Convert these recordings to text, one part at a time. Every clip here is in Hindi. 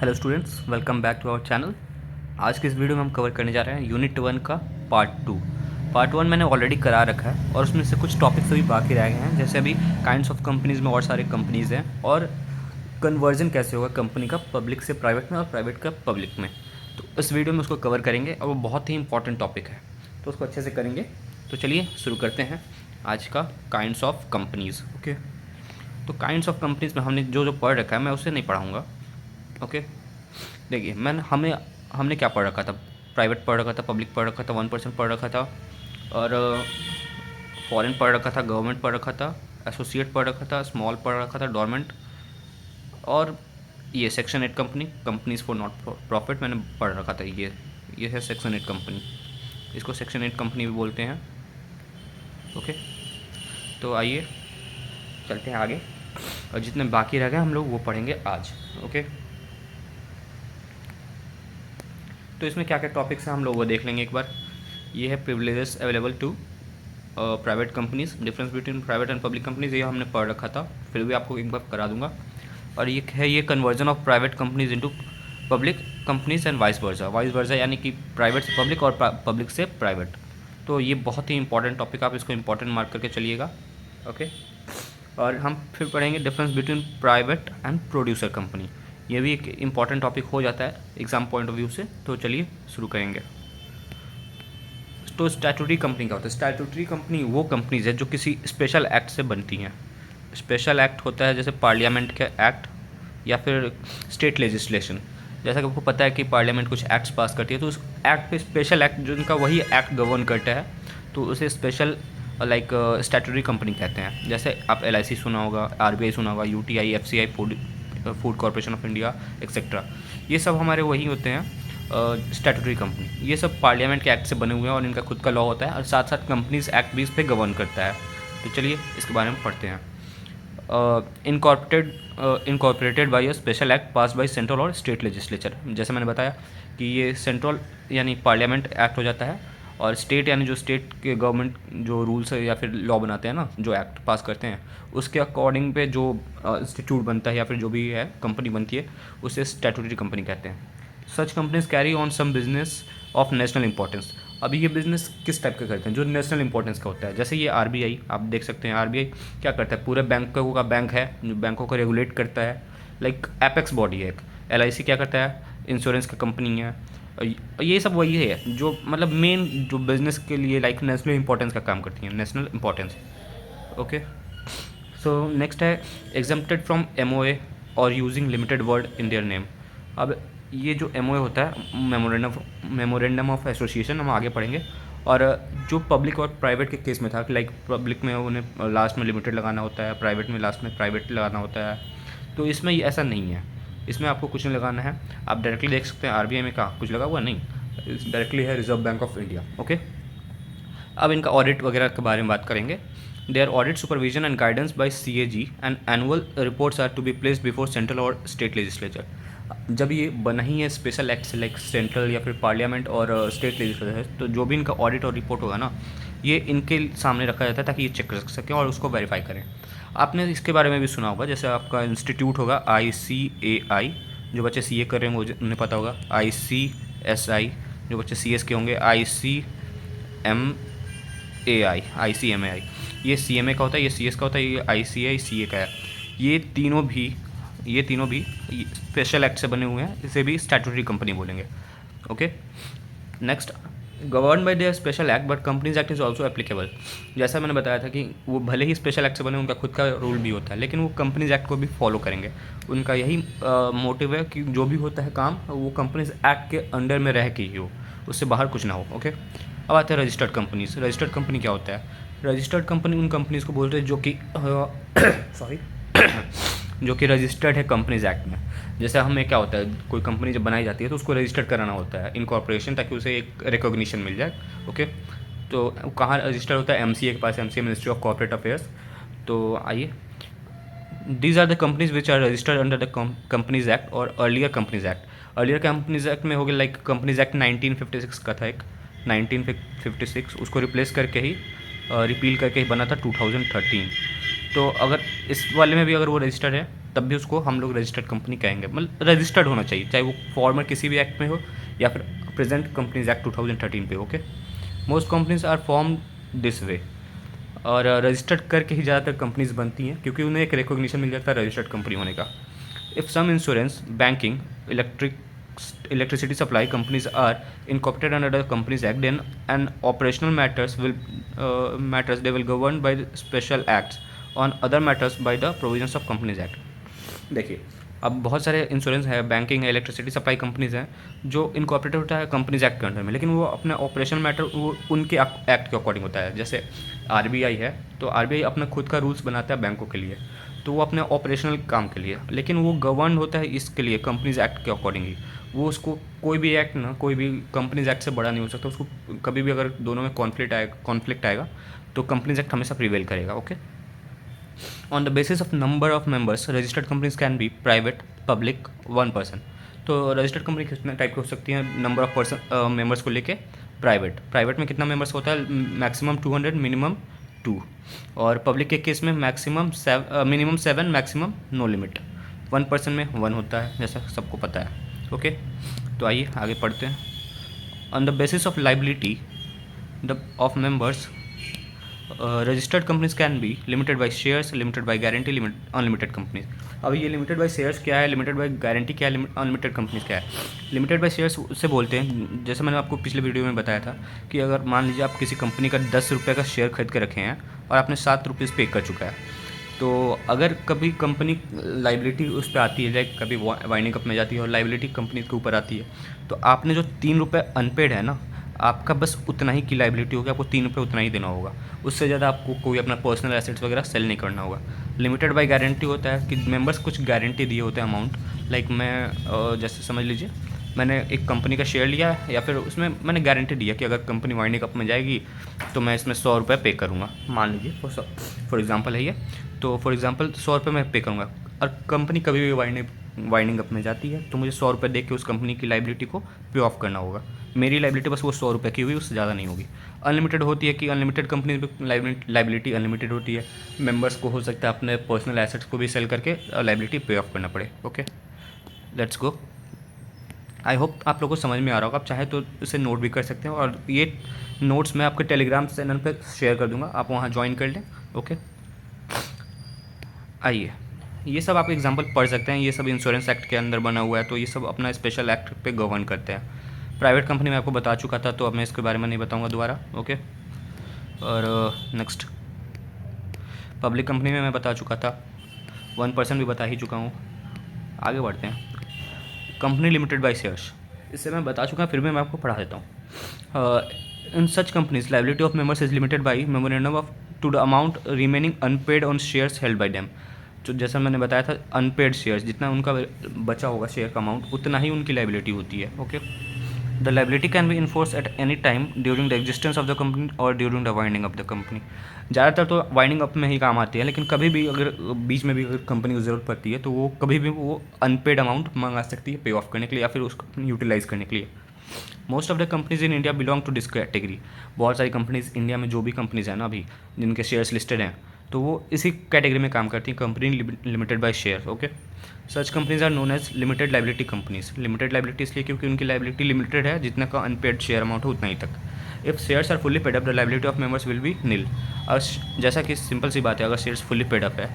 Hello students, welcome back to our channel. आज के इस वीडियो में हम कवर करने जा रहे हैं यूनिट 1 का पार्ट 1 मैंने ऑलरेडी करा रखा है और उसमें से कुछ टॉपिक्स अभी बाकी रह गए हैं। जैसे अभी काइंड्स ऑफ कंपनीज़ में और सारे कंपनीज़ हैं और कन्वर्जन कैसे होगा कंपनी का पब्लिक से प्राइवेट में और प्राइवेट का पब्लिक में। तो इस वीडियो में उसको कवर करेंगे और वो बहुत ही इंपॉर्टेंट टॉपिक है, तो उसको अच्छे से करेंगे। तो चलिए शुरू करते हैं आज का काइंड्स ऑफ कंपनीज़। ओके, तो काइंड्स ऑफ कंपनीज़ में हमने जो जो पढ़ रखा है मैं उसे नहीं पढ़ाऊँगा। ओके, देखिए हमने क्या पढ़ रखा था। प्राइवेट पढ़ रखा था, पब्लिक पढ़ रखा था, 1% पढ़ रखा था, और फॉरेन पढ़ रखा था, गवर्नमेंट पढ़ रखा था, एसोसिएट पढ़ रखा था, स्मॉल पढ़ रखा था, डोरमेंट, और ये section 8 companies for not profit मैंने पढ़ रखा था। ये है सेक्शन 8 कंपनी, इसको सेक्शन 8 कंपनी भी बोलते हैं। ओके, तो आइए चलते हैं आगे, और जितने बाकी रह गए हम लोग वो पढ़ेंगे आज। ओके, तो इसमें क्या क्या टॉपिक्स हैं हम लोग वो देख लेंगे एक बार। ये है privileges available to private companies, difference between private and public companies, ये हमने पढ़ रखा था, फिर भी आपको एक बार करा दूंगा। और ये है ये conversion of private companies into public companies and vice versa, यानी कि प्राइवेट से पब्लिक और पब्लिक से प्राइवेट। तो ये बहुत ही इंपॉर्टेंट टॉपिक, आप इसको इंपॉर्टेंट मार्क करके चलिएगा। ओके, और हम फिर पढ़ेंगे difference between private and producer company. ये भी एक इम्पॉर्टेंट टॉपिक हो जाता है एग्ज़ाम पॉइंट ऑफ व्यू से। तो चलिए शुरू करेंगे। तो स्टैट्यूटरी कंपनी क्या होता है? स्टैट्यूटरी कंपनी वो कंपनीज है जो किसी स्पेशल एक्ट से बनती हैं। स्पेशल एक्ट होता है जैसे पार्लियामेंट के एक्ट या फिर स्टेट लेजिस्लेशन। जैसा कि आपको पता है कि पार्लियामेंट कुछ एक्ट्स पास करती है, तो उस एक्ट पे स्पेशल एक्ट जिनका वही एक्ट गवर्न करता है, तो उसे स्पेशल लाइक स्टैट्यूटरी कंपनी कहते हैं। जैसे आप LIC सुना होगा, RBI सुना होगा, UTI, FCI, food corporation of India etcetera, ये सब हमारे वही होते हैं स्टैट्यूटरी कंपनी। ये सब पार्लियामेंट के एक्ट से बने हुए हैं और इनका खुद का लॉ होता है, और साथ साथ कंपनीज एक्ट भी इस पर गवर्न करता है। तो चलिए इसके बारे में पढ़ते हैं। Incorporated by a special act pass by central और स्टेट लेजिस्लेचर। जैसे मैंने बताया कि ये सेंट्रल यानी पार्लियामेंट एक्ट हो जाता है, और स्टेट यानी जो स्टेट के गवर्नमेंट जो रूल्स या फिर लॉ बनाते हैं ना, जो एक्ट पास करते हैं, उसके अकॉर्डिंग पे जो इंस्टीट्यूट बनता है या फिर जो भी है कंपनी बनती है, उसे स्टैट्यूटरी कंपनी कहते हैं। Such companies carry on some business of national importance. अभी ये बिज़नेस किस टाइप का करते हैं? जो नेशनल इंपॉर्टेंस का होता है। जैसे ये RBI आप देख सकते हैं, RBI क्या करता है? पूरे बैंकों का बैंक है जो बैंकों को रेगुलेट करता है, लाइक एपेक्स बॉडी है एक। LIC क्या करता है? इंश्योरेंस की कंपनी है। ये सब वही है जो मतलब मेन जो बिज़नेस के लिए लाइक नेशनल इंपॉर्टेंस का काम करती हैं, national importance. Okay, so next है एग्जम्प्टेड फ्रॉम MOA और using limited word in their name. अब ये जो MOA होता है, मेमोरेंडम ऑफ एसोसिएशन, हम आगे पढ़ेंगे। और जो पब्लिक और प्राइवेट के केस में था कि लाइक पब्लिक में उन्हें लास्ट में लिमिटेड लगाना होता है, प्राइवेट में लास्ट में प्राइवेट लगाना होता है, तो इसमें ये ऐसा नहीं है। इसमें आपको कुछ नहीं लगाना है। आप डायरेक्टली देख सकते हैं RBI में कहाँ कुछ लगा हुआ नहीं, डायरेक्टली है reserve bank of India. Okay, अब इनका ऑडिट वगैरह के बारे में बात करेंगे। Their audit supervision and guidance by CAG and annual reports are to be placed before central और स्टेट लेजिस्लेचर। जब ये बना ही है स्पेशल एक्ट से लाइक सेंट्रल या फिर पार्लियामेंट और स्टेट लेजिस्लेचर है, तो जो भी इनका ऑडिट और रिपोर्ट होगा ना, ये इनके सामने रखा जाता है ताकि ये चेक कर सकें और उसको वेरीफाई करें। आपने इसके बारे में भी सुना होगा, जैसे आपका इंस्टीट्यूट होगा ICAI, जो बच्चे CA कर रहे हैं उन्हें पता होगा। ICSI, जो बच्चे CS के होंगे, ICMAI, ये CMA का होता है, ये CS का होता है, ये ICAI CA का है। ये तीनों भी स्पेशल एक्ट से बने हुए हैं, इसे भी स्टैट्यूटरी कंपनी बोलेंगे। Okay, next, govern by their special act but companies act is also applicable. जैसा मैंने बताया था कि वो भले ही स्पेशल एक्ट से बने, उनका खुद का रूल भी होता है, लेकिन वो कंपनीज एक्ट को भी फॉलो करेंगे। उनका यही मोटिव है कि जो भी होता है काम वो कंपनीज एक्ट के अंडर में रह के ही हो, उससे बाहर कुछ ना हो। ओके, अब आते हैं रजिस्टर्ड कंपनीज। रजिस्टर्ड कंपनी क्या होता है? रजिस्टर्ड कंपनी उन कंपनीज़ को बोलते हैं जो कि सॉरी जो कि रजिस्टर्ड है कंपनीज एक्ट में। जैसे हमें क्या होता है, कोई कंपनी जब बनाई जाती है तो उसको रजिस्टर्ड कराना होता है इनकॉर्पोरेशन, ताकि उसे एक रिकॉग्निशन मिल जाए। ओके, तो कहाँ रजिस्टर्ड होता है? MCA के पास, MCA ministry of corporate affairs. तो आइए, these are the companies which are registered under the companies act और earlier companies act. Earlier companies act में हो गया लाइक कंपनीज एक्ट 1956 का था एक, 1956, उसको रिप्लेस करके ही रिपील करके ही बना था 2013। तो अगर इस वाले में भी अगर वो रजिस्टर्ड है तब भी उसको हम लोग रजिस्टर्ड कंपनी कहेंगे। मतलब रजिस्टर्ड होना चाहिए, चाहे वो फॉर्मर किसी भी एक्ट में हो या फिर प्रेजेंट कंपनीज एक्ट 2013 पे। Okay, most companies are form this way, और रजिस्टर्ड करके ही ज़्यादातर कंपनीज बनती हैं क्योंकि उन्हें एक रिकॉग्निशन मिल जाता है रजिस्टर्ड कंपनी होने का। If some insurance, banking, electricity supply companies are incorporated under the Companies Act, then and operational matters they will governed by the special acts, on other matters by the provisions of Companies Act। देखिए, अब बहुत सारे इंश्योरेंस है, बैंकिंग है, इलेक्ट्रिसिटी सप्लाई कंपनीज हैं जो इनकॉर्पोरेटेड होता है कंपनीज एक्ट के अंडर में, लेकिन वो अपने ऑपरेशनल मैटर वो उनके एक्ट के अकॉर्डिंग होता है। जैसे आरबीआई है तो आरबीआई अपना खुद का रूल्स बनाता है बैंकों के लिए, तो वो अपने ऑपरेशनल काम के लिए, लेकिन वो गवर्न होता है इसके लिए कंपनीज एक्ट के अकॉर्डिंग ही। वो उसको कोई भी एक्ट ना, कोई भी कंपनीज एक्ट से बड़ा नहीं हो सकता, उसको कभी भी अगर दोनों में कॉन्फ्लिक्ट आएगा तो कंपनीज एक्ट हमेशा प्रिवेल करेगा। Okay, on the basis of number of members registered companies can be private, public, one person. तो रजिस्टर्ड कंपनी कितने टाइप की हो सकती है नंबर ऑफ पर्सन मेंबर्स को लेके? प्राइवेट में कितना मेंबर्स होता है? Maximum 200, minimum 2। और पब्लिक के केस में minimum 7, maximum no limit. 1 person में 1 होता है, जैसा सबको पता है। ओके, तो आइए आगे पढ़ते हैं। On the basis of liability of members registered companies can be limited by shares, limited by guarantee, unlimited companies. अब ये लिमिटेड बाय शेयर्स क्या है, लिमिटेड बाय गारंटी क्या है, अनलिमिटेड कंपनीज क्या है? लिमिटेड बाय शेयर्स उससे बोलते हैं, जैसे मैंने आपको पिछले वीडियो में बताया था कि अगर मान लीजिए आप किसी कंपनी का 10 रुपये का शेयर खरीद के रखे हैं और आपने 7 रुपीज़ पे कर चुका है, तो अगर कभी कंपनी लाइबिलिटी उस पर आती है, लाइक कभी वाइंडिंग अप में जाती है और लाइबिलिटी कंपनी के ऊपर आती है, तो आपने जो 3 रुपये अनपेड है ना, आपका बस उतना ही की लाइबिलिटी होगी, आपको 3 रुपये उतना ही देना होगा, उससे ज़्यादा आपको कोई अपना पर्सनल एसेट्स वगैरह सेल नहीं करना होगा। लिमिटेड बाय गारंटी होता है कि मेंबर्स कुछ गारंटी दिए होते हैं अमाउंट, लाइक मैं जैसे समझ लीजिए मैंने एक कंपनी का शेयर लिया है या फिर उसमें मैंने गारंटी दिया कि अगर कंपनी वाइंडिंग अप में जाएगी तो मैं इसमें 100 रुपये पे करूँगा, मान लीजिए फॉर एग्जांपल है ये, तो फॉर एग्जांपल 100 रुपये मैं पे करूँगा और कंपनी कभी भी वाइंडिंग अप में जाती है तो मुझे 100 रुपये दे के उस कंपनी की लाइबिलिटी को पे ऑफ करना होगा। मेरी लाइबिलिटी बस वो 100 रुपये की हुई, उससे ज़्यादा नहीं होगी। अनलिमिटेड होती है कि अनलिमिटेड कंपनी में लाइबिलिटी अनलिमिटेड होती है, मेंबर्स को हो सकता है अपने पर्सनल एसेट्स को भी सेल करके लाइबिलिटी पे ऑफ करना पड़े। Okay, let's go. I hope आप लोगों को समझ में आ रहा होगा, आप चाहे तो इसे नोट भी कर सकते हैं और ये नोट्स मैं आपके टेलीग्राम चैनल पर शेयर कर दूंगा, आप वहाँ ज्वाइन कर लें। ओके, आइए, ये सब आप एग्जांपल पढ़ सकते हैं, ये सब इंश्योरेंस एक्ट के अंदर बना हुआ है, तो ये सब अपना स्पेशल एक्ट पे गवर्न करते हैं। प्राइवेट कंपनी में आपको बता चुका था, तो अब मैं इसके बारे में नहीं बताऊंगा दोबारा। ओके, और नेक्स्ट पब्लिक कंपनी में मैं बता चुका था, 1% भी बता ही चुका हूँ। आगे बढ़ते हैं। कंपनी लिमिटेड बाय शेयर्स, इससे मैं बता चुका, फिर भी मैं आपको पढ़ा देता हूँ। In such companies liability of members is limited by memorandum of to the amount remaining unpaid on shares held by them. तो जैसा मैंने बताया था, अनपेड शेयर्स, जितना उनका बचा होगा शेयर का अमाउंट, उतना ही उनकी लाइबिलिटी होती है। Okay, the liability can be enforce at any time during the existence of the company और during the winding of the company. ज़्यादातर तो वाइंडिंग अप में ही काम आती है, लेकिन कभी भी अगर बीच में भी अगर कंपनी को ज़रूरत पड़ती है तो वो कभी भी वो अनपेड अमाउंट मंगा सकती है पे ऑफ करने के लिए या फिर उसको यूटिलाइज़ करने के लिए। Most of the companies in India belong to this category. बहुत सारी कंपनीज इंडिया में जो भी कंपनीज हैं ना अभी जिनके शेयर्स लिस्टेड हैं, तो वो इसी कैटेगरी में काम करती हैं, company limited by share. Okay, such companies are known as limited liability companies. Limited liability इसलिए क्योंकि उनकी लाइबिलिटी लिमिटेड है, जितना का अनपेड शेयर अमाउंट है उतना ही तक। If shares are fully paid up the liability of members will be nil. और जैसा कि सिंपल सी बात है, अगर शेयर्स फुली पेड अप है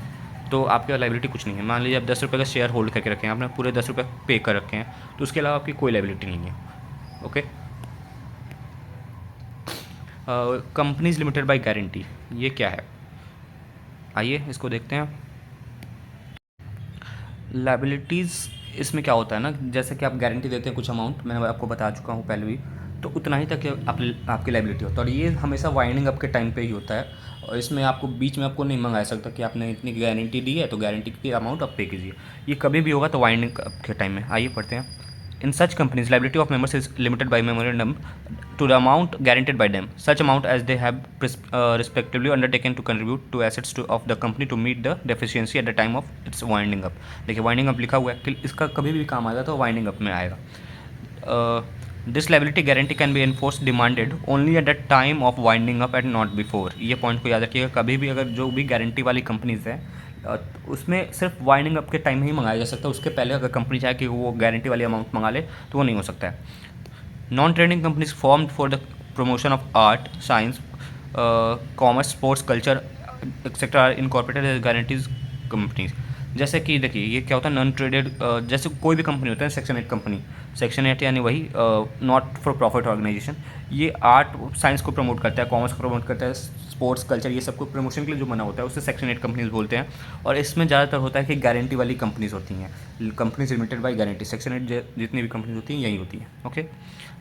तो आपकी लाइबिलिटी कुछ नहीं है। मान लीजिए आप 10 रुपये का शेयर होल्ड करके रखे हैं, आपने पूरे 10 रुपये पे कर रखे हैं, तो उसके अलावा आपकी कोई लाइबिलिटी नहीं है। Okay, companies limited by guarantee, ये क्या है? आइए इसको देखते हैं। लाइबिलिटीज़ इसमें क्या होता है ना, जैसे कि आप गारंटी देते हैं कुछ अमाउंट, मैंने आपको बता चुका हूँ पहले भी, तो उतना ही तक आपकी लाइबिलिटी होता है और ये हमेशा वाइंडिंग अप के टाइम पे ही होता है। और इसमें आपको बीच में आपको नहीं मंगा सकता कि आपने इतनी गारंटी दी है तो गारंटी की अमाउंट आप पे कीजिए, ये कभी भी होगा तो वाइंडिंग अप के टाइम में। आइए पढ़ते हैं। In such companies, liability of members is limited by memorandum to the amount guaranteed by them, such amount as they have respectively undertaken to contribute to assets of the company to meet the deficiency at the time of its winding up। देखिए वाइंडिंग अप लिखा हुआ है कि इसका कभी भी काम आएगा तो वाइंडिंग अप में आएगा। This liability guarantee can be enforce demanded only at the time of winding up and not before. ये पॉइंट को याद रखिएगा, कभी भी अगर जो भी गारंटी वाली कंपनीज है उसमें सिर्फ वाइंडिंग अप के टाइम ही मंगाया जा सकता है, उसके पहले अगर कंपनी चाहे कि वो गारंटी वाली अमाउंट मंगा ले तो वो नहीं हो सकता है। Non trading companies formed for the promotion of art, science, commerce, sports, culture etcetera are incorporated as guarantees companies. जैसे कि देखिए ये क्या होता है, नॉन ट्रेडेड जैसे कोई भी कंपनी होता है सेक्शन 8 कंपनी, सेक्शन 8 यानी वही नॉट फॉर प्रॉफिट ऑर्गेनाइजेशन, ये आर्ट साइंस को प्रमोट करता है, कॉमर्स को प्रमोट करता है, स्पोर्ट्स कल्चर ये सब को प्रमोशन के लिए जो बना होता है उसे सेक्शन 8 कंपनीज बोलते हैं। और इसमें ज़्यादातर होता है कि गारंटी वाली कंपनीज होती हैं, companies limited by guarantee, section 8 जितनी भी कंपनीज होती हैं यही होती हैं। Okay,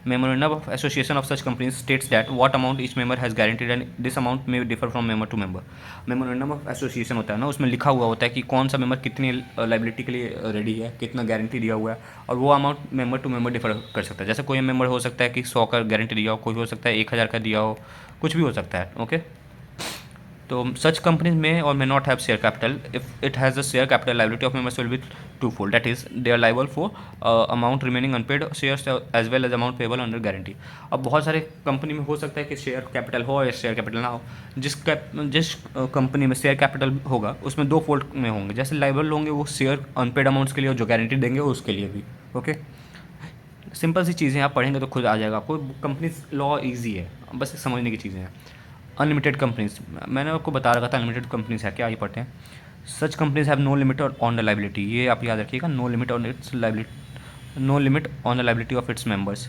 memorandum of association of such companies states that what amount each member has guaranteed and this amount may differ from member to member. Memorandum of association होता है ना, उसमें लिखा हुआ होता है कि कौन सा मेंबर कितनी लाइबिलिटी के लिए रेडी है, कितना गारंटी दिया हुआ है, और वो amount member to member differ कर सकता है। जैसे कोई मेंबर हो सकता है कि 100 का गारंटी दिया हो, कोई हो सकता है 1000 का दिया हो, कुछ भी हो सकता है। ओके, तो सच कंपनीज में और may not have share capital if it has a share capital, liability of members will be two fold, that is they are liable for amount remaining unpaid shares as well as amount payable under guarantee. अब बहुत सारे कंपनी में हो सकता है कि शेयर कैपिटल हो या शेयर कैपिटल ना हो। जिस कंपनी में शेयर कैपिटल होगा उसमें दो फोल्ड में होंगे, जैसे लाइबल होंगे वो शेयर अनपेड अमाउंट्स के लिए और जो गारंटी देंगे उसके लिए भी। ओके, सिंपल सी चीज़ें आप पढ़ेंगे तो खुद आ जाएगा आपको, कंपनी लॉ ईजी है, बस समझने की चीज़ें हैं। अनलिमिटेड कंपनीज, मैंने आपको बता रखा था अनलिमिटेड कंपनीज है क्या, ये पढ़ते हैं। Such companies have no limit on the liability, ये आप याद रखिएगा, no limit on its liability, no limit on the liability of its members.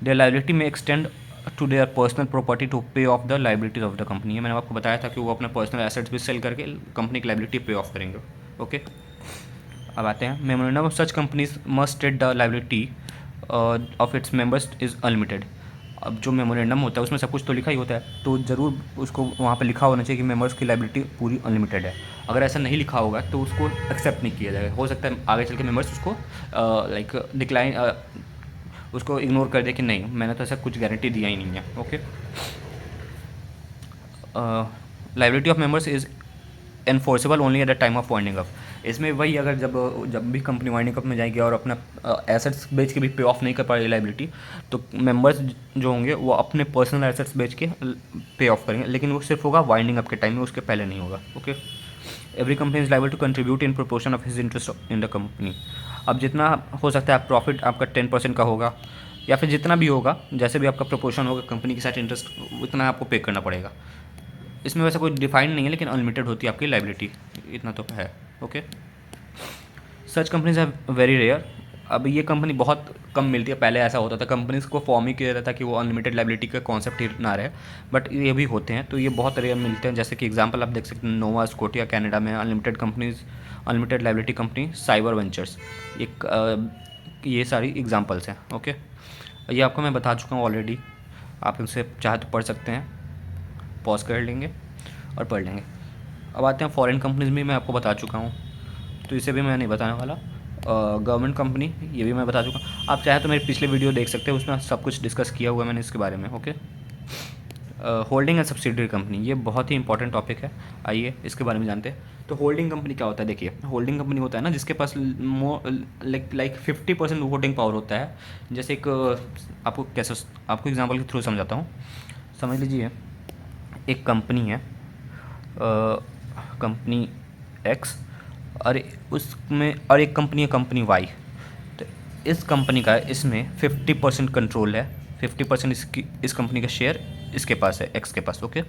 Their liability may extend to their personal property to pay off the liabilities of the company. मैंने आपको बताया था कि वो अपने पर्सनल एसेट्स भी सेल करके कंपनी की लाइबिलिटी पे ऑफ करेंगे। ओके, अब आते हैं memorandum of such companies must state the liability of its members is unlimited. अब जो मेमोरेंडम होता है उसमें सब कुछ तो लिखा ही होता है, तो ज़रूर उसको वहाँ पे लिखा होना चाहिए कि मेंबर्स की लाइबिलिटी पूरी अनलिमिटेड है। अगर ऐसा नहीं लिखा होगा तो उसको एक्सेप्ट नहीं किया जाएगा, हो सकता है आगे चल के मेंबर्स उसको लाइक डिक्लाइन उसको इग्नोर कर दे कि नहीं मैंने तो ऐसा कुछ गारंटी दिया ही नहीं है। Okay, liability of members is enforceable only at the time of winding up. इसमें वही अगर जब भी कंपनी वाइंडिंग अप में जाएगी और अपना एसेट्स बेच के भी पे ऑफ नहीं कर पाएगी लाइबिलिटी, तो मेंबर्स जो होंगे वो अपने पर्सनल एसेट्स बेच के पे ऑफ करेंगे, लेकिन वो सिर्फ होगा वाइंडिंग अप के टाइम में, उसके पहले नहीं होगा। Okay, every company is liable to contribute in proportion of his interest in the company. अब जितना हो सकता है प्रॉफिट आपका 10% का होगा या फिर जितना भी होगा, जैसे भी आपका प्रोपोर्शन होगा कंपनी के साथ इंटरेस्ट, उतना आपको पे करना पड़ेगा। इसमें वैसे कोई डिफाइंड नहीं है, लेकिन अनलिमिटेड होती है आपकी लाइबिलिटी, इतना तो है। ओके, सच कंपनीज है वेरी रेयर। अब ये कंपनी बहुत कम मिलती है, पहले ऐसा होता था कंपनीज को फॉर्म ही किया जाता था कि वो अनलिमिटेड लाइबिलिटी का कॉन्सेप्ट ही ना रहे, बट ये भी होते हैं, तो ये बहुत रेयर मिलते हैं। जैसे कि एग्जांपल आप देख सकते हैं, नोवा स्कोटिया कनाडा में unlimited companies, unlimited liability company cyber ventures, ये सारी एग्जांपल्स हैं। ओके, ये आपको मैं बता चुका हूँ ऑलरेडी, आप इनसे चाहे तो पढ़ सकते हैं, पॉज कर लेंगे और पढ़ लेंगे। अब आते हैं फॉरेन कंपनीज भी मैं आपको बता चुका हूँ, तो इसे भी मैं नहीं बताने वाला। गवर्नमेंट कंपनी ये भी मैं बता चुका हूँ, आप चाहे तो मेरे पिछले वीडियो देख सकते हैं, उसमें सब कुछ डिस्कस किया हुआ है मैंने इसके बारे में। Okay, holding and subsidiary company, ये बहुत ही इंपॉर्टेंट टॉपिक है, आइए इसके बारे में जानते हैं। तो होल्डिंग कंपनी क्या होता है, देखिए होल्डिंग कंपनी होता है ना जिसके पास लाइक 50% वोटिंग पावर होता है। जैसे एक आपको एग्जांपल के थ्रू समझाता हूँ। समझ लीजिए एक कंपनी है, कंपनी एक्स, और उसमें और एक कंपनी है कंपनी वाई। तो इस कंपनी का इसमें 50% कंट्रोल है, 50% इस कंपनी का शेयर इसके पास है, एक्स के पास। ओके,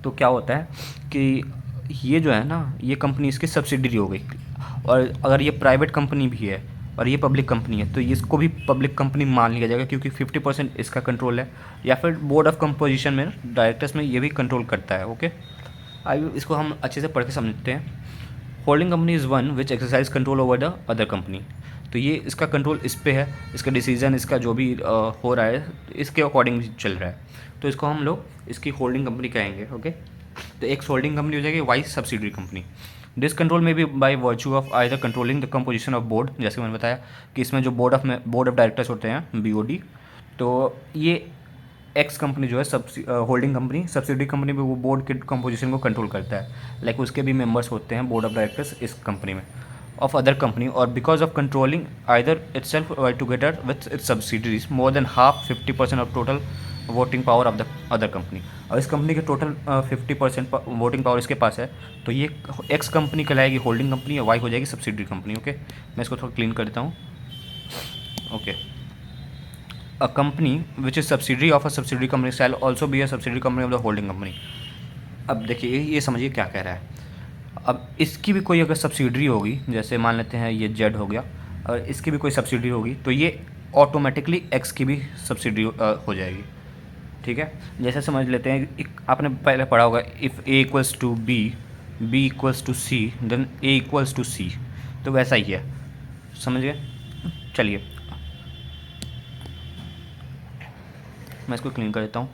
तो क्या होता है कि ये जो है ना, ये कंपनी इसकी सब्सिडरी हो गई, और अगर ये प्राइवेट कंपनी भी है और ये पब्लिक कंपनी है तो इसको भी पब्लिक कंपनी मान लिया जाएगा, क्योंकि 50% इसका कंट्रोल है, या फिर बोर्ड ऑफ कंपोजिशन में डायरेक्टर्स में ये भी कंट्रोल करता है। ओके, आइए इसको हम अच्छे से पढ़ के समझते हैं। Holding company is one which exercise control over the other company. तो ये इसका कंट्रोल इस पे है, इसका डिसीजन, इसका जो भी हो रहा है इसके अकॉर्डिंग चल रहा है, तो इसको हम लोग इसकी होल्डिंग कंपनी कहेंगे। ओके, तो एक होल्डिंग कंपनी हो जाएगी, Y subsidiary company. This control में भी by virtue of either controlling the composition of board, जैसे मैंने बताया कि इसमें जो बोर्ड ऑफ डायरेक्टर्स होते हैं BOD, तो ये एक्स कंपनी जो है होल्डिंग कंपनी, सब्सिडरी कंपनी में वो बोर्ड के कंपोजिशन को कंट्रोल करता है, लाइक उसके भी मेंबर्स होते हैं बोर्ड ऑफ डायरेक्टर्स इस कंपनी में ऑफ अदर कंपनी, और because of controlling either itself और together with its subsidiaries more than half 50% of total voting power of the other company. और इस कंपनी के टोटल 50% वोटिंग पावर इसके पास है, तो ये एक्स कंपनी कहलाएगी होल्डिंग कंपनी और वाई हो जाएगी सब्सिडरी कंपनी। ओके, मैं इसको थोड़ा क्लीन कर देता हूँ। Okay, a company which is subsidiary of a subsidiary company shall also be a subsidiary company of the holding company. अब देखिए ये समझिए क्या कह रहा है। अब इसकी भी कोई अगर सब्सिडरी होगी, जैसे मान लेते हैं ये जेड हो गया, और इसकी भी कोई सब्सिडरी होगी, तो ये ऑटोमेटिकली एक्स की भी सब्सिडरी हो जाएगी। ठीक है, जैसे समझ लेते हैं एक आपने पहले पढ़ा होगा, if A equals to B, B equals to C, then A equals to C, तो वैसा ही है, समझ गए। चलिए मैं इसको क्लीन कर देता हूँ।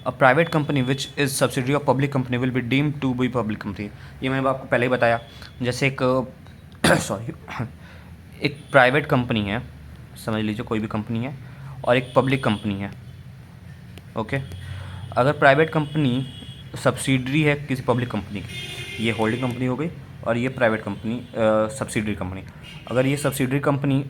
A private company which is subsidiary of public company will be deemed to be public company. ये मैंने आपको पहले ही बताया। जैसे एक सॉरी एक प्राइवेट कंपनी है, समझ लीजिए कोई भी कंपनी है, और एक पब्लिक कंपनी है। ओके, अगर प्राइवेट कंपनी सब्सिडरी है किसी पब्लिक कंपनी की, ये होल्डिंग कंपनी हो गई, और ये प्राइवेट कंपनी सब्सिडरी कंपनी। अगर ये सब्सिडरी कंपनी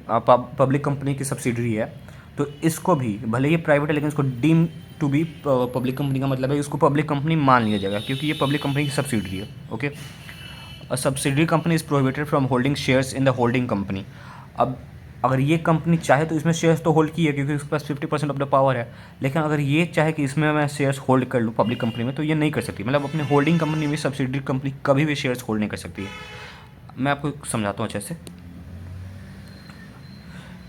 पब्लिक कंपनी की सब्सिडरी है, तो इसको भी भले ये प्राइवेट है लेकिन इसको deem to be public company का मतलब है इसको पब्लिक कंपनी मान लिया जाएगा, क्योंकि ये पब्लिक कंपनी की सब्सिडरी है। Okay, a subsidiary company is prohibited from holding shares in the holding company. अब अगर ये कंपनी चाहे तो इसमें शेयर्स तो होल्ड की है क्योंकि उसके पास 50% ऑफ द पावर है, लेकिन अगर ये चाहे कि इसमें मैं शेयर्स होल्ड कर लूँ पब्लिक कंपनी में, तो ये नहीं कर सकती। मतलब अपने होल्डिंग कंपनी में सब्सिडरी कंपनी कभी भी शेयर्स होल्ड नहीं कर सकती है। मैं आपको समझाता हूँ अच्छे से।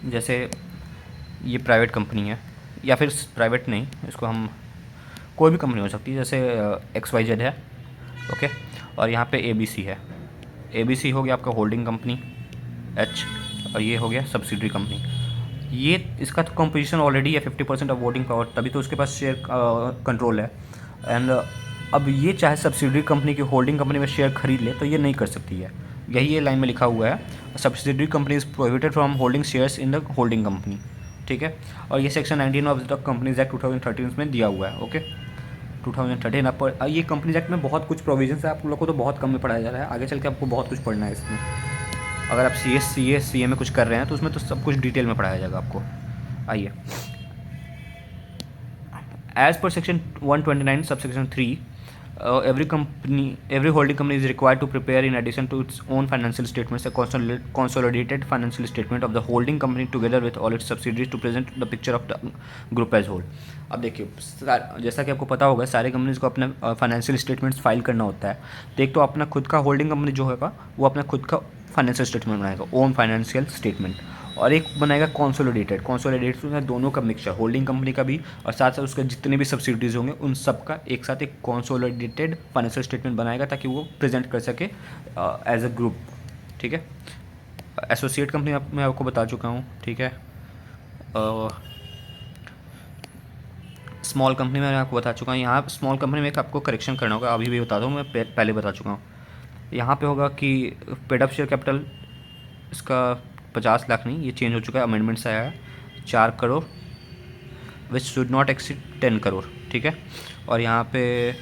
जैसे ये प्राइवेट कंपनी है, या फिर प्राइवेट नहीं, इसको हम कोई भी कंपनी हो सकती है, जैसे XYZ है। ओके, और यहाँ पे ABC है। ABC हो गया आपका होल्डिंग कंपनी H, और ये हो गया सब्सिडरी कंपनी। ये इसका तो कंपोजिशन ऑलरेडी है 50% ऑफ वोटिंग पावर, तभी तो उसके पास शेयर कंट्रोल है। एंड अब ये चाहे सब्सिडरी कंपनी की होल्डिंग कंपनी में शेयर खरीद ले तो ये नहीं कर सकती है। यही ये लाइन में लिखा हुआ है, subsidiary company is prohibited from holding shares in the holding company. ठीक है, और ये section 19 of the companies act 2013 में दिया हुआ है। ओके, 2013 आप ये कंपनीज एक्ट में बहुत कुछ प्रोविजंस है, आप लोग को तो बहुत कम में पढ़ाया जा रहा है, आगे चल के आपको बहुत कुछ पढ़ना है इसमें। अगर आप CA में कुछ कर रहे हैं तो उसमें तो सब कुछ डिटेल में पढ़ाया जाएगा आपको। आइए, as per section 129 subsection 3, every holding company is required to prepare in addition to its own financial statements a consolidated financial statement of the holding company together with all its subsidiaries to present the picture of the group as whole। अब देखिए जैसा कि आपको पता होगा सारे कंपनीज को अपने फाइनेंशियल स्टेटमेंट्स फाइल करना होता है। तो एक तो अपना खुद का होल्डिंग कंपनी जो होगा वो अपना खुद का फाइनेंशियल स्टेटमेंट बनाएगा, ओन फाइनेंशियल स्टेटमेंट, और एक बनाएगा कॉन्सोलिडेटेड उसमें दोनों का मिक्सचर, होल्डिंग कंपनी का भी और साथ साथ उसके जितने भी सब्सिडीज होंगे उन सब का एक साथ एक कॉन्सोलिडेटेड फाइनेंशियल स्टेटमेंट बनाएगा ताकि वो प्रेजेंट कर सके एज अ ग्रुप। ठीक है, एसोसिएट कंपनी मैं आपको बता चुका हूँ। ठीक है, स्मॉल कंपनी मैंने आपको बता चुका हूँ। यहाँ स्मॉल कंपनी में एक आपको करेक्शन करना होगा, अभी भी बता दूँ, मैं पहले बता चुका हूँ। यहाँ पे होगा कि पेड अप शेयर कैपिटल इसका 50 लाख नहीं, ये चेंज हो चुका है, अमेंडमेंट से आया है, 4 crore which should not exceed 10 crore. ठीक है, और यहाँ पे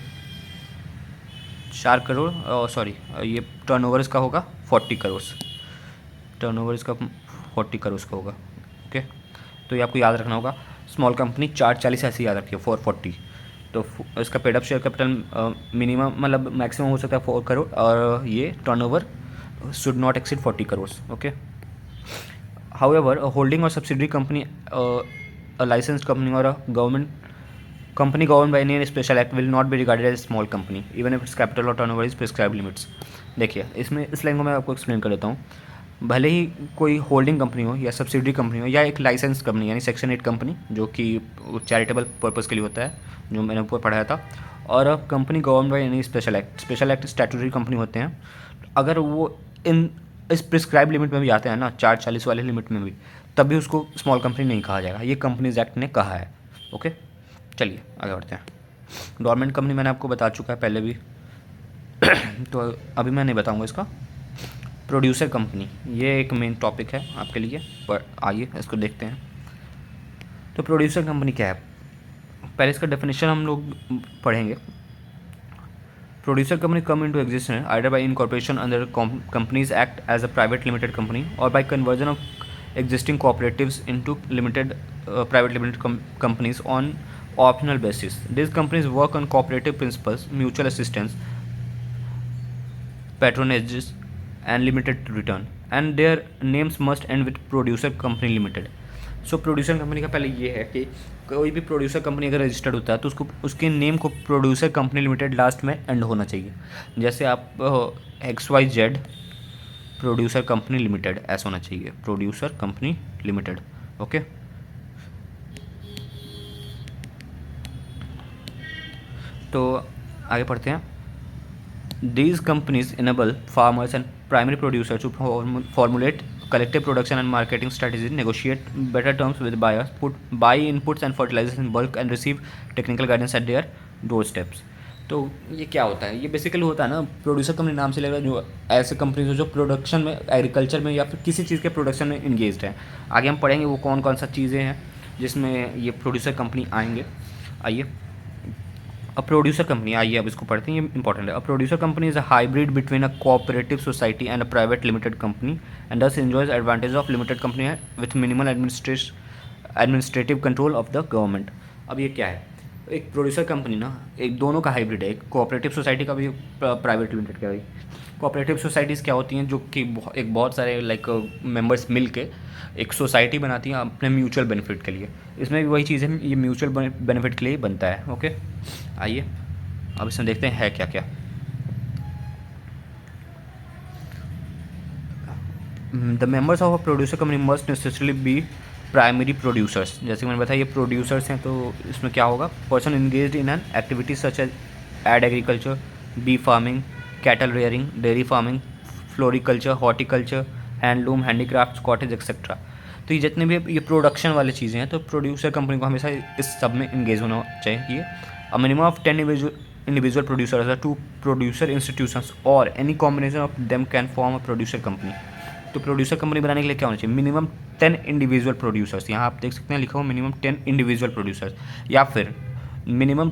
4 करोड़ सॉरी ये टर्नओवर इसका होगा 40 करोड़, टर्नओवर इसका 40 करोड़ का होगा। ओके, तो ये आपको याद रखना होगा। स्मॉल कंपनी 440 ऐसे याद रखिए, 440। तो इसका paid up share capital minimum मतलब मैक्सिमम हो सकता है 4 करोड़, और ये turnover should not exceed 40 crore. Okay, however a holding or subsidiary company, a licensed company or a government company governed by any special act will not be regarded as a small company even if its capital or turnover is prescribed limits। देखिए इसमें इस लाइन को मैं आपको एक्सप्लेन कर देता हूँ। भले ही कोई होल्डिंग कंपनी हो या सब्सिडरी कंपनी हो या एक लाइसेंस कंपनी यानी सेक्शन 8 कंपनी जो कि चैरिटेबल पर्पज़ के लिए होता है, जो मैंने ऊपर पढ़ाया था, और company govern by any special act statutory company होते हैं, अगर वो इस प्रिस्क्राइब लिमिट में भी आते हैं ना, 440 वाले लिमिट में भी, तब भी उसको स्मॉल कंपनी नहीं कहा जाएगा, ये कंपनीज एक्ट ने कहा है। ओके, चलिए आगे बढ़ते हैं। गवर्नमेंट कंपनी मैंने आपको बता चुका है पहले भी तो अभी मैं नहीं बताऊंगा इसका। प्रोड्यूसर कंपनी, ये एक मेन टॉपिक है आपके लिए, पर आइए इसको देखते हैं। तो प्रोड्यूसर कंपनी क्या है, पहले इसका डेफिनेशन हम लोग पढ़ेंगे। Producer company come into existence either by incorporation under Companies Act as a private limited company or by conversion of existing cooperatives into limited private limited companies on optional basis. These companies work on cooperative principles, mutual assistance, patronages, and limited return, and their names must end with producer company limited. So producer company का पहले ये है कि कोई भी प्रोड्यूसर कंपनी अगर रजिस्टर्ड होता है तो उसको उसके नेम को प्रोड्यूसर कंपनी लिमिटेड लास्ट में एंड होना चाहिए। जैसे आप XYZ प्रोड्यूसर कंपनी लिमिटेड ऐसा होना चाहिए, प्रोड्यूसर कंपनी लिमिटेड। ओके, तो आगे पढ़ते हैं। These companies enable farmers and primary producers to formulate collective production and marketing strategies, negotiate better terms with buyers, buy inputs and fertilizers in bulk, and receive technical guidance at their doorsteps. तो ये क्या होता है? ये बेसिकली होता है ना, प्रोड्यूसर कंपनी नाम से लग रहा है जो ऐसे कंपनीज हो जो प्रोडक्शन में, एग्रीकल्चर में या फिर किसी चीज़ के प्रोडक्शन में इंगेज्ड है। आगे हम पढ़ेंगे वो कौन कौन सा चीज़ें हैं जिसमें ये प्रोड्यूसर कंपनी आएंगे। आइए, अ प्रोड्यूसर कंपनी, आइए अब इसको पढ़ते हैं, ये इंपॉर्टेंट है। A producer company is a hybrid between a cooperative society and a private limited company and this enjoys advantage of limited company with minimal administrative control of the government. अब ये क्या है? एक प्रोड्यूसर कंपनी ना एक दोनों का हाइब्रिड है, एक कोऑपरेटिव सोसाइटी का भी, प्राइवेट लिमिटेड का भी। कोऑपरेटिव सोसाइटीज़ क्या होती हैं? जो कि एक बहुत सारे लाइक मेंबर्स मिल के एक सोसाइटी बनाती हैं अपने म्यूचुअल बेनिफिट के लिए। इसमें भी वही चीज़ है, ये म्यूचुअल बेनिफिट के लिए बनता है। ओके, आइए अब इसमें देखते हैं है क्या क्या। The members of a producer company must necessarily be primary producers. जैसे कि मैंने बताया ये प्रोड्यूसर्स हैं, तो इसमें क्या होगा? Person engaged in an activity such as add agriculture, bee farming, cattle rearing, dairy farming, floriculture, horticulture, handloom, handicraft, cottage etcetera. तो ये जितने भी ये प्रोडक्शन वाली चीज़ें हैं, तो प्रोड्यूसर कंपनी को हमेशा इस सब में इंगेज होना चाहिए। A minimum of 10 individual producers or 2 producer institutions or any combination of them can form a producer company। तो प्रोड्यूसर कंपनी बनाने के लिए क्या होना चाहिए? मिनिमम 10 इंडिविजुअल प्रोड्यूसर्स, यहाँ आप देख सकते हैं लिखा हुआ मिनिमम 10 इंडिविजुअल प्रोड्यूसर्स, या फिर मिनिमम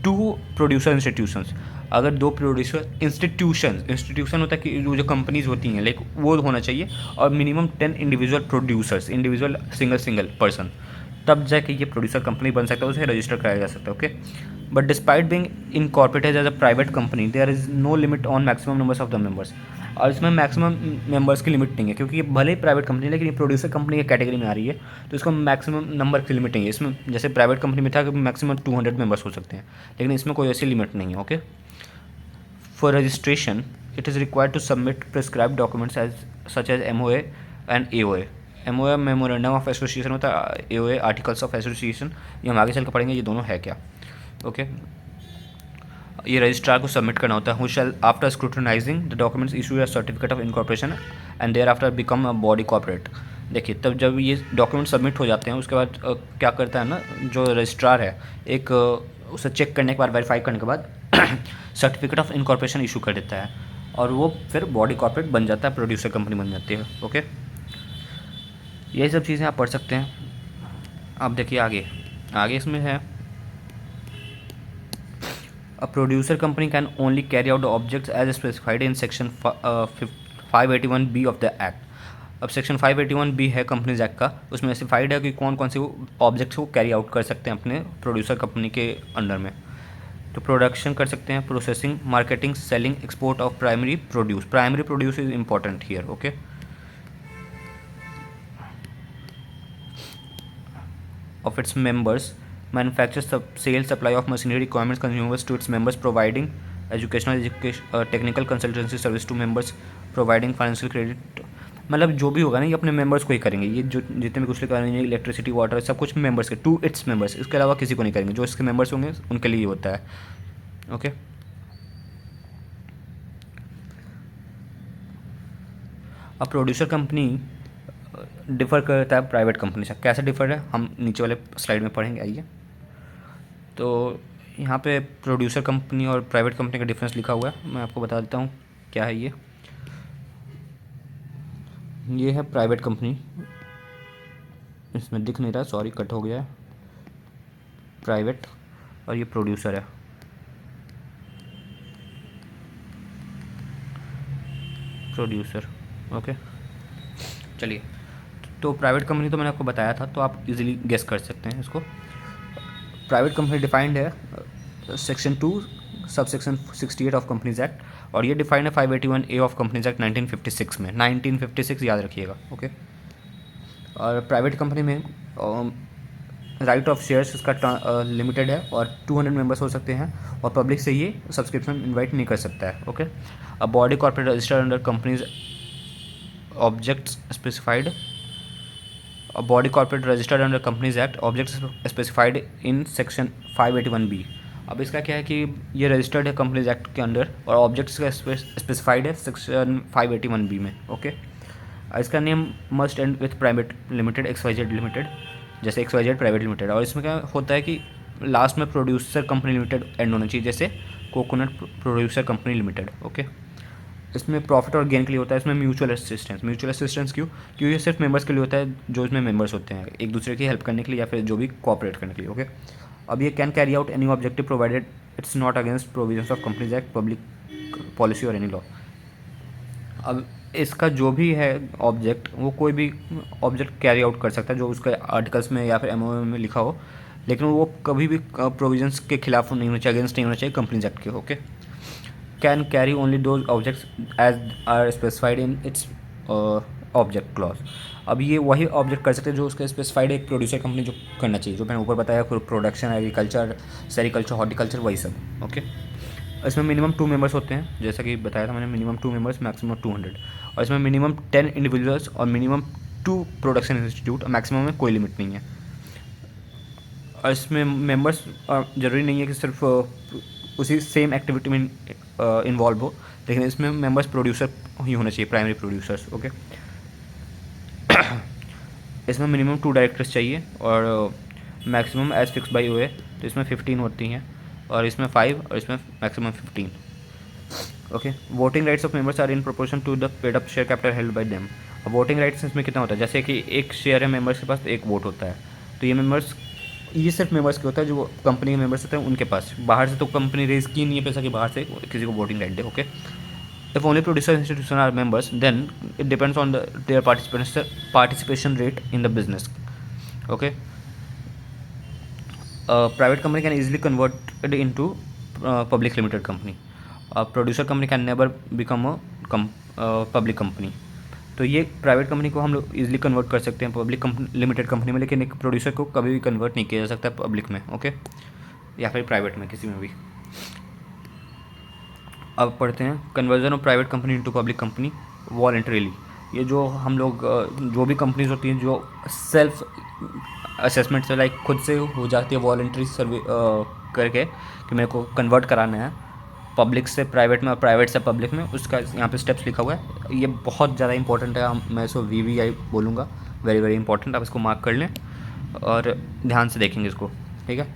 2 प्रोड्यूसर इंस्टीट्यूशंस। अगर 2 प्रोड्यूसर इंस्टीट्यूशन होता है कि जो कंपनीज होती हैं लाइक वो होना चाहिए, और minimum 10 individual producers, individual single person, तब जाके ये प्रोड्यूसर कंपनी बन सकता है, उसे रजिस्टर कराया जा सकता है। Okay, but despite being incorporated as a private company there is no limit on maximum numbers of the members. और इसमें मैक्सिमम मेंबर्स की लिमिट नहीं है, क्योंकि ये भले ही प्राइवेट कंपनी है लेकिन ये प्रोड्यूसर कंपनी की कैटेगरी में आ रही है, तो इसको मैक्सिमम नंबर की लिमिट नहीं है। इसमें जैसे प्राइवेट कंपनी में था कि मैक्सिमम 200 मेंबर्स हो सकते हैं, लेकिन इसमें कोई ऐसी लिमिट नहीं है। Okay, for registration it is required to submit prescribe documents as such as MOA and AOA। MOA memorandum of association होता है, AOA आर्टिकल्स ऑफ एसोसिएशन। ये हम आगे चल कर पढ़ेंगे ये दोनों है क्या। ओके, ये रजिस्ट्रार को सबमिट करना होता है। Who shall after scrutinizing the documents issue a certificate of incorporation and thereafter become a body corporate. देखिए, तब जब ये डॉक्यूमेंट सबमिट हो जाते हैं उसके बाद क्या करता है ना, जो रजिस्ट्रार है एक उसे चेक करने के बाद, वेरीफाई करने के बाद सर्टिफिकेट ऑफ इनकॉर्पोरेशन इशू कर देता है, और वो फिर बॉडी कॉर्पोरेट बन जाता है, प्रोड्यूसर कंपनी बन जाती है। ओके, यही सब चीज़ें आप पढ़ सकते हैं। अब देखिए आगे इसमें है, a producer company can only carry out the objects as specified in section 581B of the act। अब सेक्शन 581B है कंपनीज एक्ट का, उसमें स्पेसिफाइड है कि कौन कौन से वो ऑब्जेक्ट्स को कैरी आउट कर सकते हैं अपने प्रोड्यूसर कंपनी के अंडर में। तो प्रोडक्शन कर सकते हैं, processing, marketing, selling, export of primary produce is important here. Okay, of its members, manufactures, sale, supply of machinery, requirements, consumables to its members, providing technical consultancy service to members, providing financial credit। मतलब जो भी होगा ना ये अपने मेंबर्स को ही करेंगे, ये जो जितने भी कुछ करेंगे, इलेक्ट्रिसिटी, वाटर, सब कुछ मेंबर्स के, टू इट्स मेंबर्स, इसके अलावा किसी को नहीं करेंगे। जो इसके मेंबर्स होंगे उनके लिए होता है। ओके, अब प्रोड्यूसर कंपनी डिफ़र करता है प्राइवेट कंपनी से। कैसे डिफ़र है हम नीचे वाले स्लाइड में पढ़ेंगे। आइए, तो यहाँ पे प्रोड्यूसर कंपनी और प्राइवेट कंपनी का डिफरेंस लिखा हुआ है, मैं आपको बता देता हूँ क्या है। ये है प्राइवेट कंपनी, इसमें दिख नहीं रहा, सॉरी कट हो गया है, प्राइवेट, और ये प्रोड्यूसर है। प्रोड्यूसर, ओके, चलिए तो प्राइवेट कंपनी तो मैंने आपको बताया था, तो आप इजीली गेस कर सकते हैं इसको। प्राइवेट कंपनी डिफाइंड है section 2 sub section 68 of companies act, और ये डिफाइंड है 581A ऑफ कंपनीज एक्ट 1956 में। 1956 याद रखिएगा, ओके। और प्राइवेट कंपनी में राइट ऑफ शेयर्स इसका लिमिटेड है और 200 मेंबर्स हो सकते हैं, और पब्लिक से ये सब्सक्रिप्शन इनवाइट नहीं कर सकता है, okay. A body corporate registered under companies objects specified, a body corporate registered under Companies Act, objects specified in section 581B। अब इसका क्या है कि ये रजिस्टर्ड है कंपनीज एक्ट के अंडर, और ऑब्जेक्ट्स का स्पेसिफाइड है सेक्शन 581B में, ओके। इसका name must and with private limited XYZ limited, जैसे XYZ प्राइवेट लिमिटेड। और इसमें क्या होता है कि लास्ट में प्रोड्यूसर कंपनी लिमिटेड एंड होना चाहिए, जैसे coconut producer company limited, okay. इसमें प्रॉफिट और गेन के लिए होता है। इसमें म्यूचुअल असिस्टेंस क्यों? क्योंकि ये सिर्फ मेंबर्स के लिए होता है, जो इसमें मेंबर्स होते हैं एक दूसरे की हेल्प करने के लिए या फिर जो भी कोऑपरेट करने के लिए, ओके। अब ये can carry out any objective provided it's not against provisions of companies act, public policy और एनी लॉ। अब इसका जो भी है ऑब्जेक्ट, वो कोई भी ऑब्जेक्ट कैरी आउट कर सकता है जो उसके आर्टिकल्स में या फिर MOU में लिखा हो, लेकिन वो कभी भी प्रोविजंस के खिलाफ नहीं होना चाहिए, अगेंस्ट नहीं होना चाहिए कंपनीज एक्ट के, okay. Can carry only those objects as are specified in its object clause. अब ये वही ऑब्जेक्ट कर सकते हैं जो उसका स्पेसिफाइड एक प्रोड्यूसर कंपनी जो करना चाहिए, जो मैंने ऊपर बताया, प्रोडक्शन, एग्रीकल्चर, सेरिकल्चर, हॉर्टिकल्चर, वही सब, ओके। इसमें मिनिमम 2 मेंबर्स होते हैं, जैसा कि बताया था मैंने, मिनिमम 2 मेंबर्स, मैक्सिमम 200। और इसमें मिनिमम 10 इंडिविजुअल्स और मिनिमम 2 प्रोडक्शन इंस्टीट्यूट, मैक्सिमम में कोई लिमिट नहीं है। और इसमें मेंबर्स ज़रूरी नहीं है कि सिर्फ उसी सेम एक्टिविटी में इन्वॉल्व हो, लेकिन इसमें मेंबर्स प्रोड्यूसर ही होना चाहिए, प्राइमरी प्रोड्यूसर्स, ओके। इसमें मिनिमम 2 डायरेक्टर्स चाहिए और maximum age fix by OA, तो इसमें 15 होती हैं, और इसमें 5 और इसमें maximum 15, okay. Voting rights of members are in proportion to the paid up share capital held by them. अब वोटिंग राइट्स इसमें कितना होता है, जैसे कि एक शेयर है मेंबर्स के पास तो एक वोट होता है, तो ये सिर्फ मेंबर्स के होता है, जो कंपनी के मेंबर्स होते हैं उनके पास। बाहर से तो कंपनी रेज की नहीं है पैसा कि बाहर से किसी को वोटिंग राइट दे, okay. If only producer institution are members then it depends on their participation rate in the business, okay. Private company can easily converted into public limited company. Producer company can never become a public company. तो ये प्राइवेट कंपनी को हम लोग ईजिली कन्वर्ट कर सकते हैं पब्लिक लिमिटेड कंपनी में, लेकिन एक प्रोड्यूसर को कभी भी कन्वर्ट नहीं किया जा सकता पब्लिक में, ओके, या फिर प्राइवेट में, किसी में भी। अब पढ़ते हैं conversion of private company into public company voluntarily. ये जो हम लोग जो भी कंपनीज होती हैं जो सेल्फ असेसमेंट से लाइक खुद से हो जाती है वॉलंटरी सर्वे करके कि मेरे को कन्वर्ट कराना है पब्लिक से प्राइवेट में और प्राइवेट से पब्लिक में, उसका यहाँ पे स्टेप्स लिखा हुआ है। ये बहुत ज़्यादा इंपॉर्टेंट है, मैं इसको VVI बोलूँगा, वेरी वेरी इंपॉर्टेंट। आप इसको मार्क कर लें और ध्यान से देखेंगे इसको, ठीक है।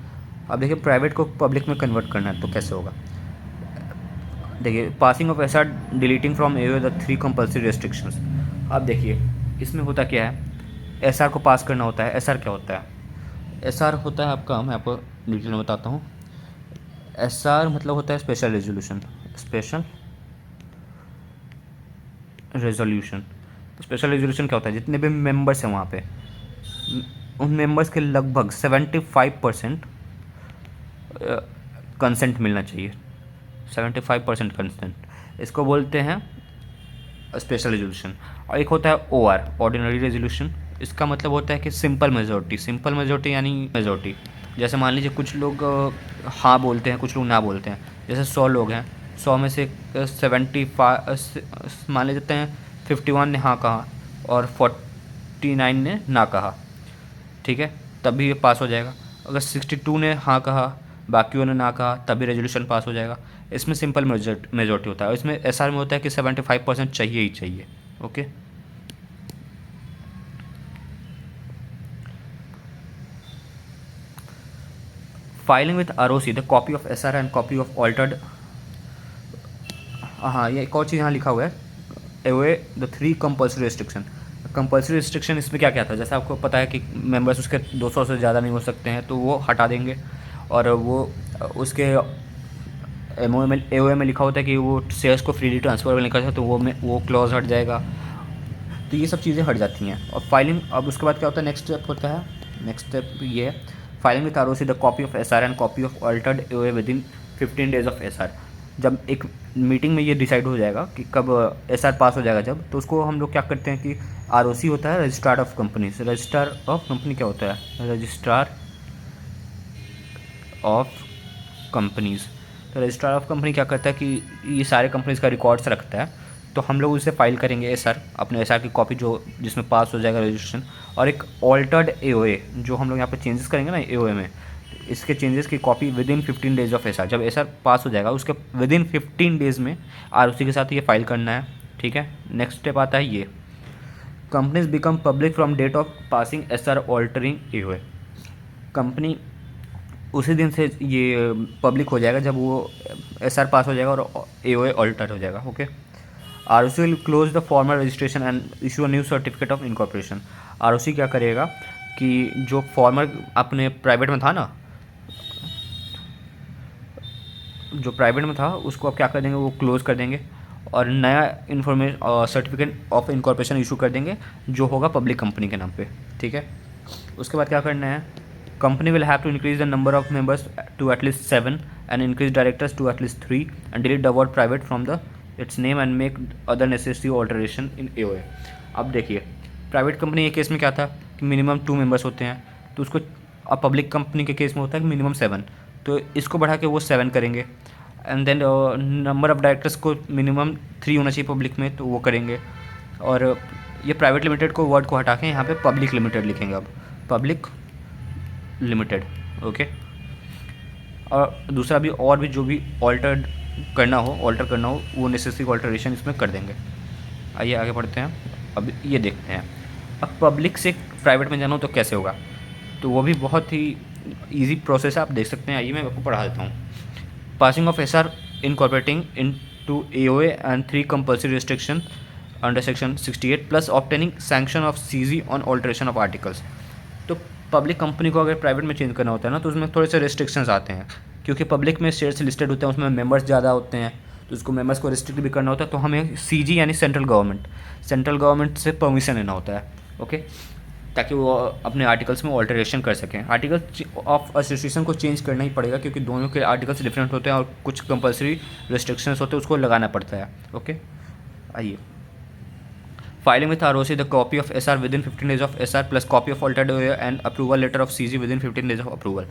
अब देखिए प्राइवेट को पब्लिक में कन्वर्ट करना है तो कैसे होगा। देखिए passing of SR deleting from AOA the 3 compulsory restrictions. अब देखिए इसमें होता क्या है, SR को पास करना होता है। SR क्या होता है? SR होता है आपका, मैं आपको डिटेल में बताता हूँ। SR मतलब होता है स्पेशल रेजोल्यूशन। स्पेशल रेजोल्यूशन क्या होता है, जितने भी मेंबर्स हैं वहाँ पे उन मेंबर्स के लगभग 75% कंसेंट मिलना चाहिए। 75% कंसेंट, इसको बोलते हैं स्पेशल रेजोल्यूशन। और एक होता है OR ऑर्डिनरी रेजोल्यूशन। इसका मतलब होता है कि सिंपल मेजोरिटी यानी मेजोरिटी। जैसे मान लीजिए कुछ लोग हाँ बोलते हैं, कुछ लोग ना बोलते हैं। जैसे 100 लोग हैं, 100 में से 75 मान लेते हैं 51 ने हाँ कहा और 49 ने ना कहा, ठीक है, तभी ये पास हो जाएगा। अगर 62 ने हाँ कहा, बाकियों ने ना कहा, तभी रेजोल्यूशन पास हो जाएगा। इसमें सिंपल मेजोरिटी होता है। इसमें SR में होता है कि 75% चाहिए ही चाहिए, okay. Filing with ROC the copy of SR and copy of altered. हाँ, ये एक और चीज़ यहाँ लिखा हुआ है, AOA the 3 compulsory restriction. Compulsory restriction इसमें क्या क्या था, जैसे आपको पता है कि मेंबर्स उसके 200 से ज़्यादा नहीं हो सकते हैं, तो वो हटा देंगे। और वो उसके AOA में लिखा होता है कि वो शेयर्स को फ्रीली ट्रांसफर नहीं कर सकते, तो वो क्लॉज हट जाएगा। तो ये सब चीज़ें हट जाती हैं। और फाइलिंग, अब उसके बाद क्या होता है, नेक्स्ट स्टेप होता है, नेक्स्ट स्टेप ये है, filing with ROC the copy of SR and copy of altered AOA with in 15 days of SR. जब एक मीटिंग में ये डिसाइड हो जाएगा कि कब एसआर पास हो जाएगा जब, तो उसको हम लोग क्या करते हैं कि आरओसी होता है registrar of company. Registrar of company क्या होता है, रजिस्ट्रार ऑफ कंपनीज़। तो रजिस्ट्रार ऑफ कंपनी क्या करता है कि ये सारे कंपनीज़ का रिकॉर्ड्स रखता है। तो हम लोग उसे फाइल करेंगे एसआर, अपने एसआर की कॉपी जो जिसमें पास हो जाएगा रजिस्ट्रेशन, और एक ऑल्टर्ड एओए जो हम लोग यहाँ पे चेंजेस करेंगे ना एओए में, इसके चेंजेस की copy with in 15 days of SR. जब एसआर पास हो जाएगा उसके विद इन 15 डेज़ में आरओसी के साथ ये फाइल करना है। ठीक है, नेक्स्ट स्टेप आता है ये, companies become public from date of passing SR altering AOA. Company उसी दिन से ये पब्लिक हो जाएगा जब वो एसआर पास हो जाएगा और एओए ऑल्टर हो जाएगा। Okay, ROC will close the formal registration and issue a new certificate of incorporation. ROC क्या करेगा कि जो फॉर्मल अपने प्राइवेट में था ना, जो प्राइवेट में था उसको अब क्या कर देंगे, वो क्लोज़ कर देंगे और नया information certificate of incorporation issue कर देंगे जो होगा पब्लिक कंपनी के नाम पे। ठीक है, उसके बाद क्या करना है, company will have to increase the number of members to at least 7 and increase directors to at least 3 and delete the word private from the its name and make other necessary alteration in AOA. अब देखिए, प्राइवेट कंपनी के केस में क्या था कि मिनिमम 2 मेंबर्स होते हैं, तो उसको, अब पब्लिक कंपनी के केस में होता है कि मिनिमम 7, तो इसको बढ़ा के वो 7 करेंगे। And then number of directors को मिनिमम 3 होना चाहिए पब्लिक में, तो वो करेंगे। और ये प्राइवेट लिमिटेड को वर्ड को हटा के यहाँ पे पब्लिक लिमिटेड लिखेंगे, अब पब्लिक लिमिटेड। ओके, और दूसरा भी, और भी जो भी ऑल्टर करना हो वो नेसेसरी ऑल्टरेशन इसमें कर देंगे। आइए आगे बढ़ते हैं, अब ये देखते हैं अब पब्लिक से प्राइवेट में जाना हो तो कैसे होगा। तो वो भी बहुत ही ईजी प्रोसेस है, आप देख सकते हैं। आइए मैं आपको पढ़ा देता हूँ। Passing of SR incorporating into AOA and 3 compulsory restriction under section 68 plus obtaining sanction of CG on alteration of articles. तो पब्लिक कंपनी को अगर प्राइवेट में चेंज करना होता है ना, तो उसमें थोड़े से रिस्ट्रिक्शंस आते हैं, क्योंकि पब्लिक में शेयर्स लिस्टेड होते हैं, उसमें मेंबर्स ज़्यादा होते हैं, तो उसको मेंबर्स को रिस्ट्रिक्ट भी करना होता है। तो हमें सीजी यानी सेंट्रल गवर्नमेंट से परमिशन लेना होता है। ओके, ताकि वो अपने आर्टिकल्स में ऑल्टरेशन कर सकें। आर्टिकल्स ऑफ एसोसिएशन को चेंज करना ही पड़ेगा, क्योंकि दोनों के आर्टिकल्स डिफरेंट होते हैं और कुछ कंपल्सरी रिस्ट्रिक्शंस होते हैं, उसको लगाना पड़ता है। ओके, आइए, filing with ROC the copy of SR within 15 days of SR plus copy of altered and approval letter of CG within 15 days of approval.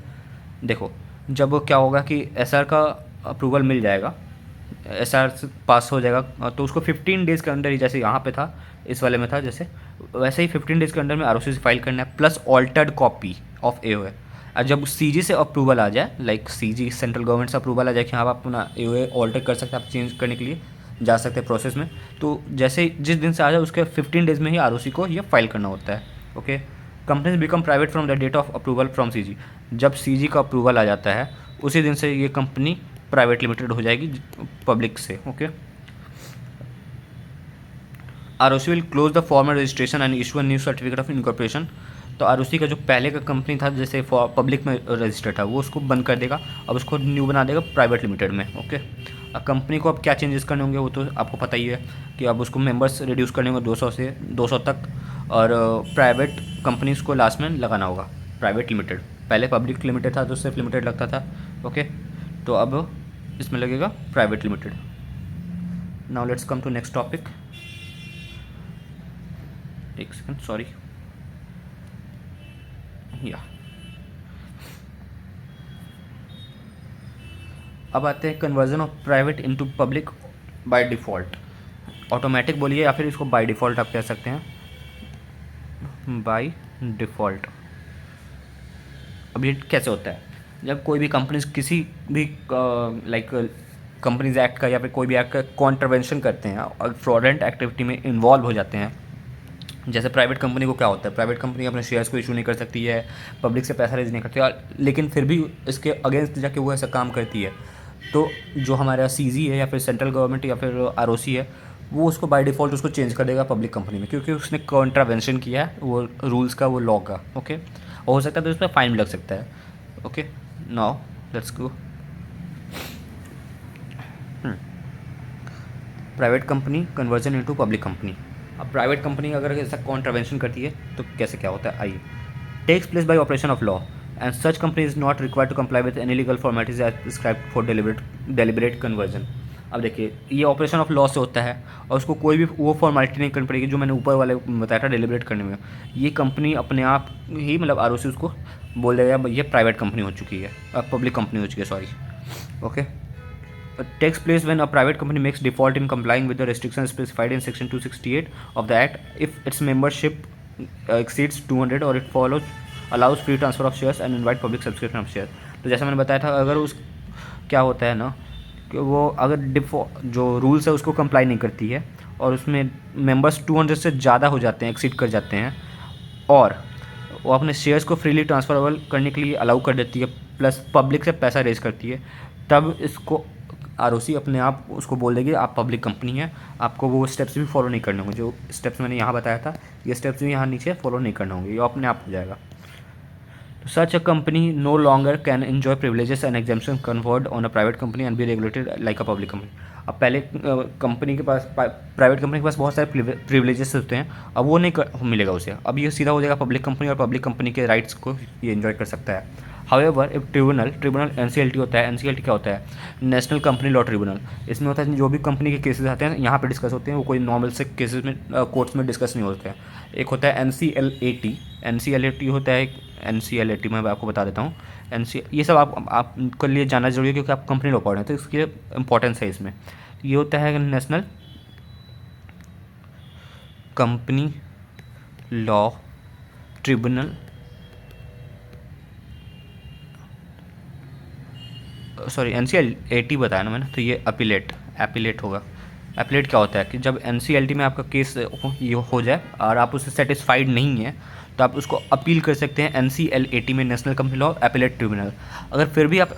देखो, जब क्या होगा कि एसआर का अप्रूवल मिल जाएगा, एसआर पास हो जाएगा, तो उसको 15 डेज़ के अंदर ही, जैसे यहाँ पे था इस वाले में था जैसे, वैसे ही 15 डेज़ के अंदर में आरओसी से फाइल करना है plus altered copy of AOA. और जब सीजी से अप्रूवल आ जाए, लाइक सीजी सेंट्रल गवर्नमेंट से अप्रूवल आ जाए कि हाँ आप अपना एओए ऑल्टर कर सकते हैं, आप चेंज करने के लिए जा सकते हैं प्रोसेस में, तो जैसे जिस दिन से आ जाए उसके 15 डेज़ में ही आरओसी को ये फाइल करना होता है। Okay, companies become private from the date of approval from CG. जब सीजी का अप्रूवल आ जाता है उसी दिन से ये कंपनी प्राइवेट लिमिटेड हो जाएगी पब्लिक से। Okay, ROC will close the formal registration and issue a new certificate of incorporation. तो आरओसी का जो पहले का कंपनी था जैसे पब्लिक में रजिस्टर्ड था, वो उसको बंद कर देगा, अब उसको न्यू बना देगा प्राइवेट लिमिटेड में। ओके, अब कंपनी को अब क्या चेंजेस करने होंगे वो तो आपको पता ही है कि अब उसको मेंबर्स रिड्यूस करने होंगे 200 से 200 तक, और प्राइवेट कंपनीज को लास्ट में लगाना होगा प्राइवेट लिमिटेड। पहले पब्लिक लिमिटेड था तो सिर्फ लिमिटेड लगता था। ओके, तो अब इसमें लगेगा private limited. Now let's come to next topic. एक सेकंड, सॉरी, या अब आते हैं conversion of private into public by default. Automatic बोलिए या फिर इसको बाय डिफ़ॉल्ट आप कह सकते हैं, बाय डिफ़ॉल्ट। अब ये कैसे होता है, जब कोई भी कंपनीज किसी भी लाइक कंपनीज एक्ट का या फिर कोई भी एक्ट का कॉन्ट्रवेंशन करते हैं और फ्रॉडेंट एक्टिविटी में इन्वॉल्व हो जाते हैं। जैसे प्राइवेट कंपनी को क्या होता है, प्राइवेट कंपनी अपने शेयर्स को इशू नहीं कर सकती है, पब्लिक से पैसा रेज नहीं करती है, लेकिन फिर भी इसके अगेंस्ट जाके वो ऐसा काम करती है। तो जो हमारा सीजी है या फिर सेंट्रल गवर्नमेंट या फिर आरओसी है, वो उसको बाय डिफ़ॉल्ट उसको चेंज कर देगा पब्लिक कंपनी में, क्योंकि उसने कॉन्ट्रावेंशन किया है वो रूल्स का, वो लॉ का। ओके, और हो सकता है तो उस पर फाइन लग सकता है। Okay, now let's go. Private company conversion into public company. अब प्राइवेट कंपनी अगर ऐसा कॉन्ट्रवेंशन करती है तो कैसे क्या होता है, आइए। Takes place by operation of law and such company is not required to comply with any legal formalities as prescribed for deliberate conversion. अब देखिए ये ऑपरेशन ऑफ लॉ से होता है और उसको कोई भी वो फॉर्मेलिटी नहीं करनी पड़ेगी जो मैंने ऊपर वाले बताया था डेलिबरेट करने में। ये कंपनी अपने आप ही मतलब आरओसी उसको बोल देगा ये प्राइवेट कंपनी हो चुकी है, पब्लिक कंपनी हो चुकी है, sorry. Okay, takes place when a private company makes default in complying with the restrictions specified in section 268 of the act if its membership exceeds 200 or it allows free transfer of shares and invite public subscription of shares। तो जैसा मैंने बताया था अगर उस क्या होता है ना कि वो अगर डिफॉल्ट जो रूल्स है उसको कंप्लाई नहीं करती है और उसमें मेंबर्स 200 से ज़्यादा हो जाते हैं, एक्सीड कर जाते हैं, और वो अपने शेयर्स को फ्रीली ट्रांसफरेबल करने के लिए अलाउ कर देती है प्लस पब्लिक से पैसा रेज करती है, तब इसको आरओसी अपने आप उसको बोल देगी आप पब्लिक कंपनी है, आपको वो स्टेप्स भी फॉलो नहीं करने होंगे। जो स्टेप्स मैंने यहाँ बताया था ये स्टेप्स भी यहाँ नीचे फॉलो नहीं करने होंगे, ये अपने आप हो जाएगा। तो such a company no longer can enjoy privileges and exemption conferred on a private company and be regulated like a public company. अब पहले कंपनी के पास प्राइवेट कंपनी के पास बहुत सारे प्रिविलेजेस होते हैं, अब वो नहीं मिलेगा उसे, अब ये सीधा हो जाएगा पब्लिक कंपनी और पब्लिक कंपनी के राइट्स को ये एंजॉय कर सकता है। हाउएवर इफ ट्रिब्यूनल एनसीएलटी होता है, एनसीएलटी क्या होता है, नेशनल कंपनी लॉ ट्रिब्यूनल। इसमें होता है जो भी कंपनी के केसेस आते हैं यहाँ पे डिस्कस होते हैं, वो कोई नॉर्मल से केसेस में कोर्ट्स में डिस्कस नहीं होते हैं। एक होता है एनसीएलएटी, एनसीएलएटी होता है, एनसीएलएटी मैं आपको बता देता हूँ। ये सब आपके लिए जानना जरूरी है क्योंकि आप कंपनी लॉ पढ़ रहे हैं तो इसकी इंपॉर्टेंस है इसमें। ये होता है national company law tribunal, sorry NCLT बताया ना मैंने, तो ये अपीलेट होगा। अपीलेट क्या होता है कि जब एनसीएलटी में आपका केस ये हो जाए और आप उससे सेटिस्फाइड नहीं है तो आप उसको अपील कर सकते हैं एनसीएलएटी में, national company law appellate tribunal. अगर फिर भी आप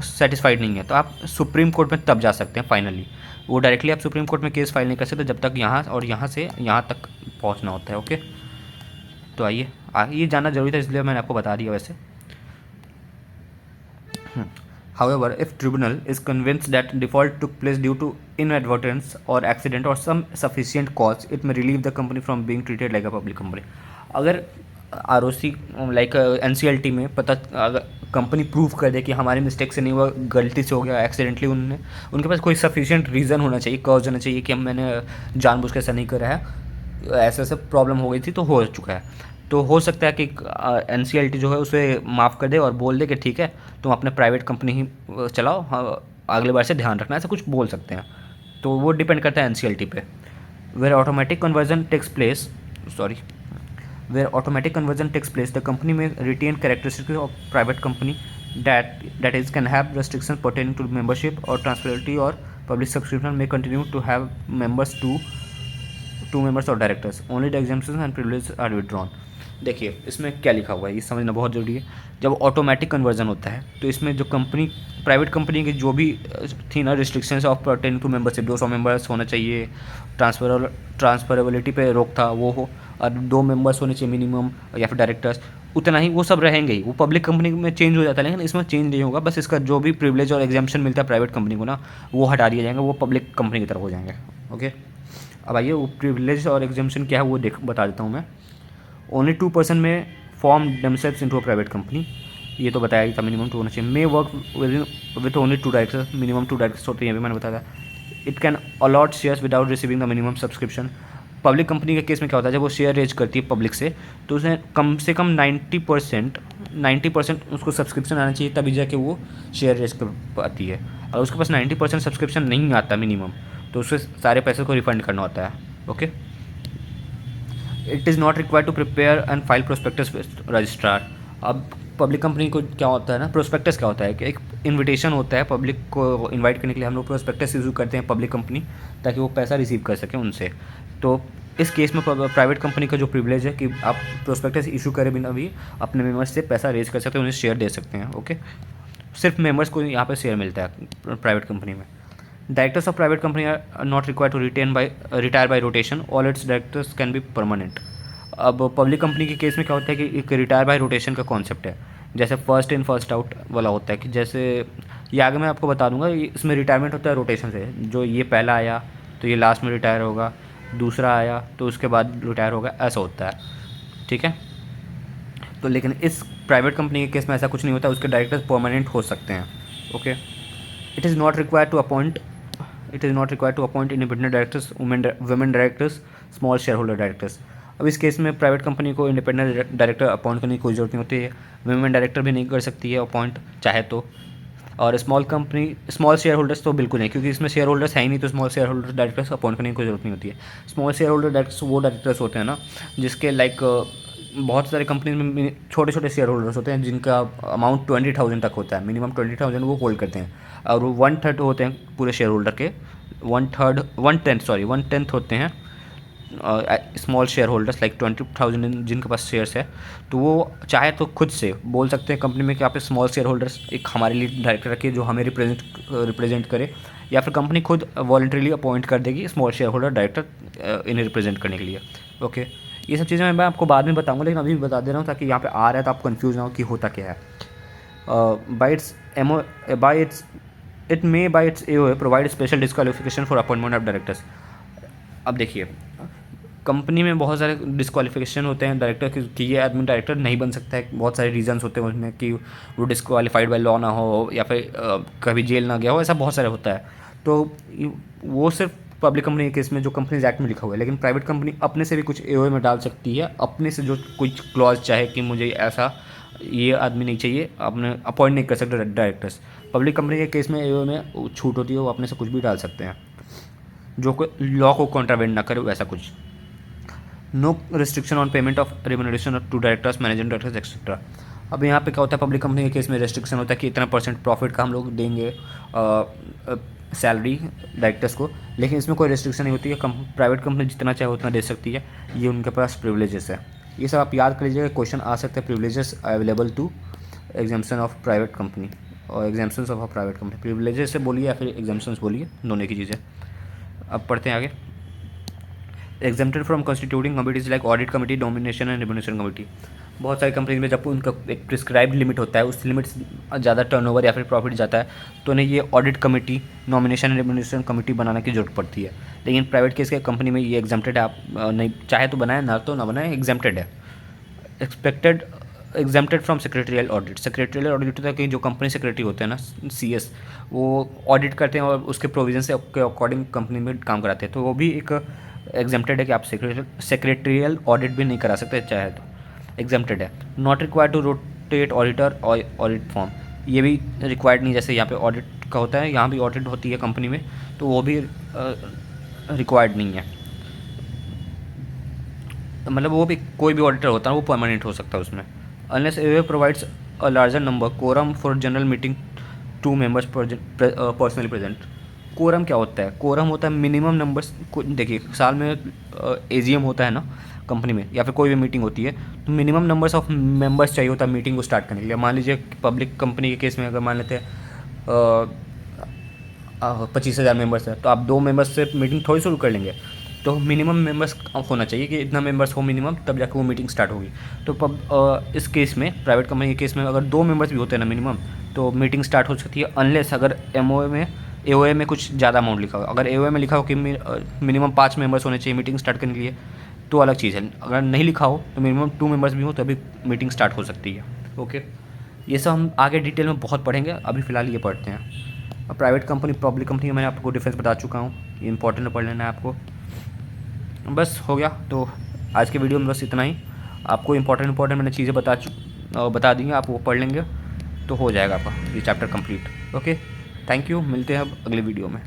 सेटिस्फाइड नहीं है तो आप सुप्रीम कोर्ट में तब जा सकते हैं फाइनली। वो डायरेक्टली आप सुप्रीम कोर्ट में केस फाइल नहीं कर सकते जब तक यहाँ और यहाँ से यहाँ तक पहुँचना होता है। ओके, तो आइए ये जानना जरूरी था इसलिए मैंने आपको बता दिया वैसे। However, if tribunal is convinced that default took place due to inadvertence or accident or some sufficient cause, it may relieve the company from being treated like a public company। अगर आरओसी लाइक एनसीएलटी में पता अगर कंपनी प्रूव कर दे कि हमारी मिस्टेक से नहीं हुआ, गलती से हो गया, एक्सीडेंटली उनके पास कोई सफिशिएंट रीज़न होना चाहिए, कॉज होना चाहिए कि मैंने जानबूझ के ऐसा नहीं करा है, ऐसा सब प्रॉब्लम हो गई थी तो हो चुका है, तो हो सकता है कि एनसीएलटी जो है उसे माफ़ कर दे और बोल दे कि ठीक है तुम अपने प्राइवेट कंपनी ही चलाओ, हाँ, अगले बार से ध्यान रखना, ऐसा कुछ बोल सकते हैं। तो वो डिपेंड करता है एनसीएलटी पे। Where automatic conversion takes place the company में retain characteristics of private company that is can have restrictions pertaining to membership or transferability or public subscription may continue to have members two members or directors, only the exemptions and privileges are withdrawn। देखिए इसमें क्या लिखा हुआ है ये समझना बहुत ज़रूरी है। जब ऑटोमेटिक कन्वर्जन होता है तो इसमें जो कंपनी प्राइवेट कंपनी की जो भी थी ना restrictions of pertaining to membership, 200 members होना चाहिए, ट्रांसफरेबिलिटी पे रोक था वो हो, और 2 मेंबर्स होने चाहिए मिनिमम या फिर डायरेक्टर्स, उतना ही वो सब रहेंगे ही। वो पब्लिक कंपनी में चेंज हो जाता है लेकिन इसमें चेंज नहीं होगा, बस इसका जो भी प्रिविलेज और एग्जाम्पशन मिलता है प्राइवेट कंपनी को ना वो हटा दिया जाएगा, वो पब्लिक कंपनी की तरफ हो जाएंगे। ओके, अब आइए वो प्रिविलेज और एग्जाम्पशन क्या है वो बता देता हूँ मैं। ओनली 2% में form themselves into a private company, ये तो बताया ही था, मिनिमम 2 होना चाहिए। May work with only 2 directors, minimum 2 directors होते हैं, ये भी मैंने बताया था। It can allot shares without receiving the minimum subscription. Public company के केस में क्या होता है जब वो शेयर रेज करती है पब्लिक से उसे कम से कम 90% उसको सब्सक्रिप्शन आना चाहिए, तभी जाके वो शेयर रेज कर पाती है। अगर उसके पास 90% सब्सक्रिप्शन नहीं आता मिनिमम तो उसे सारे पैसे को रिफंड करना होता है। Okay, it is not required to prepare and file prospectus registrar. अब पब्लिक कंपनी को क्या होता है ना, प्रोस्पेक्टस क्या होता है कि एक इनविटेशन होता है पब्लिक को इनवाइट करने के लिए, हम लोग प्रोस्पेक्टस इशू करते हैं पब्लिक कंपनी ताकि वो पैसा रिसीव कर सकें उनसे। तो इस केस में प्राइवेट कंपनी का जो प्रिविलेज है कि आप प्रोस्पेक्टस इशू करे बिना भी अपने मेम्बर्स से पैसा रेज कर सकते हैं, उन्हें शेयर दे सकते हैं। ओके, सिर्फ मेम्बर्स को यहाँ पर शेयर मिलता है प्राइवेट कंपनी में। Directors of private company are not required to retire by rotation, all its directors can be permanent. अब पब्लिक कंपनी के केस में क्या होता है कि एक रिटायर बाय रोटेशन का कॉन्सेप्ट है, जैसे फर्स्ट इन फर्स्ट आउट वाला होता है कि जैसे ये आगे मैं आपको बता दूंगा, इसमें रिटायरमेंट होता है रोटेशन से, जो ये पहला आया तो ये लास्ट में रिटायर होगा, दूसरा आया तो उसके बाद रिटायर हो गया, ऐसा होता है, ठीक है। तो लेकिन इस प्राइवेट कंपनी के केस में ऐसा कुछ नहीं होता, उसके डायरेक्टर्स परमानेंट हो सकते हैं, okay. It is not required to appoint independent directors, women directors, small share holder directors. अब इस केस में प्राइवेट कंपनी को इंडिपेंडेंट डायरेक्टर अपॉइंट करने की कोई ज़रूरत नहीं होती है, वुमेन डायरेक्टर भी नहीं कर सकती है अपॉइंट चाहे तो, और स्मॉल शेयर होल्डर्स तो बिल्कुल नहीं, क्योंकि इसमें शेयर होल्डर्स है ही नहीं, तो small share holder directors appoint करने की कोई ज़रूरत नहीं होती है। स्मॉल शेयर होल्डर डायरेक्टर्स वो डायरेक्टर्स होते हैं ना, जिसके बहुत सारे कंपनीज में छोटे छोटे शेयर होल्डर्स होते हैं जिनका अमाउंट 20,000 तक होता है, मिनिमम 20,000 वो होल्ड करते हैं, और वो 1/3 होते हैं पूरे शेयर होल्डर के, 1/10 होते हैं स्मॉल शेयर होल्डर्स, लाइक 20,000 जिनके पास शेयर्स है। तो वो चाहे तो खुद से बोल सकते हैं कंपनी में कि आप स्मॉल शेयर होल्डर्स एक हमारे लिए डायरेक्टर रखिए जो हमें रिप्रेजेंट करे, या फिर कंपनी खुद वॉलंटरीली अपॉइंट कर देगी स्मॉल शेयर होल्डर डायरेक्टर इन्हें रिप्रेजेंट करने के लिए, ओके। ये सब चीज़ें मैं आपको बाद में बताऊंगा, लेकिन अभी भी बता दे रहा हूँ ताकि यहाँ पे आ रहा है तो आप कंफ्यूज ना हो कि होता क्या है। It may bye it's AOA provide special disqualification for appointment of directors. अब देखिए, कंपनी में बहुत सारे डिस्क्वालिफिकेशन होते हैं डायरेक्टर कि ये आदमी डायरेक्टर नहीं बन सकता है, बहुत सारे रीजंस होते हैं उसमें कि वो डिस्क्वालीफाइड बाय लॉ ना हो, या फिर कभी जेल ना गया हो, ऐसा बहुत सारे होता है। तो वो सिर्फ पब्लिक कंपनी के केस में जो कंपनीज एक्ट में लिखा हुआ है, लेकिन प्राइवेट कंपनी अपने से भी कुछ AOA में डाल सकती है, अपने से जो कुछ क्लॉज चाहे कि मुझे ऐसा ये आदमी नहीं चाहिए, अपने अपॉइंट नहीं कर सकते डायरेक्टर्स। पब्लिक कंपनी के केस में AOA में छूट होती है, वो अपने से कुछ भी डाल सकते हैं जो लॉ को कॉन्ट्रावेंट ना करे, वैसा कुछ। No restriction on payment of remuneration to directors, managing directors etcetera. अब यहाँ पे क्या होता है, पब्लिक कंपनी के केस में रेस्ट्रिक्शन होता है कि इतना % प्रॉफिट का हम लोग देंगे सैलरी डायरेक्टर्स को, लेकिन इसमें कोई रेस्ट्रिक्शन नहीं होती है, प्राइवेट कंपनी जितना चाहे उतना दे सकती है, ये उनके पास प्रिविलेजेस है। ये सब आप याद कर लीजिएगा, क्वेश्चन आ सकते हैं, privileges available to exemption of private company और exemptions of a private company. Privileges से बोलिए या फिर एग्जाम्पशंस बोलिए, दोनों की चीज़ें। अब पढ़ते हैं आगे। Exempted from constituting committees like audit committee, nomination and remuneration committee. बहुत सारी कंपनीज में जब उनका एक प्रिस्क्राइब्ड लिमिट होता है, उस लिमिट से ज़्यादा टर्नओवर या फिर प्रॉफिट जाता है, तो उन्हें ये audit committee, nomination and remuneration committee बनाने की जरूरत पड़ती है। लेकिन प्राइवेट केस के कंपनी में ये एग्जेम्प्टेड है, आप नहीं चाहे तो बनाए, ना तो ना बनाए, एग्जेम्प्टेड है। Exempted from secretarial audit. Secretarial audit होता है कि जो कंपनी सेक्रेटरी होते हैं ना, CS, वो ऑडिट करते हैं और उसके प्रोविजन से के अकॉर्डिंग कंपनी में काम कराते हैं, तो वो भी एक एग्जेम्प्टेड है कि आप सेक्रेटरियल ऑडिट भी नहीं करा सकते चाहे तो, एग्जेम्प्टेड है। Not required to rotate auditor और ऑडिट फॉर्म, ये भी रिक्वायर्ड नहीं, जैसे यहाँ पे ऑडिट का होता है, यहाँ भी ऑडिट होती है कंपनी में, तो वो भी रिक्वायर्ड नहीं है। मतलब वो भी कोई भी ऑडिटर होता है वो परमानेंट हो सकता है उसमें। Unless AOA provides a larger number quorum for general meeting 2 members personally present. Quorum क्या होता है? कोरम होता है मिनिमम नंबर्स। देखिए, साल में AGM होता है ना कंपनी में, या फिर कोई भी मीटिंग होती है, तो मिनिमम नंबर्स ऑफ मेंबर्स चाहिए होता है मीटिंग को स्टार्ट करने के लिए। मान लीजिए पब्लिक कंपनी के केस में अगर मान लेते हैं 25,000 मेंबर्स है, तो आप 2 मेंबर्स से मीटिंग थोड़ी शुरू कर लेंगे, तो मिनिमम मेंबर्स होना चाहिए कि इतना मेंबर्स हो मिनिमम, तब जाकर वो मीटिंग स्टार्ट होगी। तो इस केस में, प्राइवेट कंपनी के केस में, अगर 2 मेंबर्स भी होते हैं ना मिनिमम, तो मीटिंग स्टार्ट हो सकती है, अनलेस अगर AOA में कुछ ज़्यादा अमाउंट लिखा हो। अगर AOA में लिखा हो कि मिनिमम 5 मेंबर्स होने चाहिए मीटिंग स्टार्ट करने के लिए, तो अलग चीज़ है। अगर नहीं लिखा हो तो मिनिमम 2 मेंबर्स भी हो तभी मीटिंग स्टार्ट हो सकती है, ओके। ये सब हम आगे डिटेल में बहुत पढ़ेंगे, अभी फ़िलहाल ये पढ़ते हैं। प्राइवेट कंपनी, पब्लिक कंपनी, मैंने आपको डिफरेंस बता चुका हूँ, ये इंपॉर्टेंट पढ़ लेना है आपको। बस हो गया, तो आज के वीडियो में बस इतना ही। आपको इंपॉर्टेंट मैंने चीज़ें बता दी हैं, आप वो पढ़ लेंगे तो हो जाएगा आपका ये chapter complete, okay. Thank you, मिलते हैं अब अगले वीडियो में।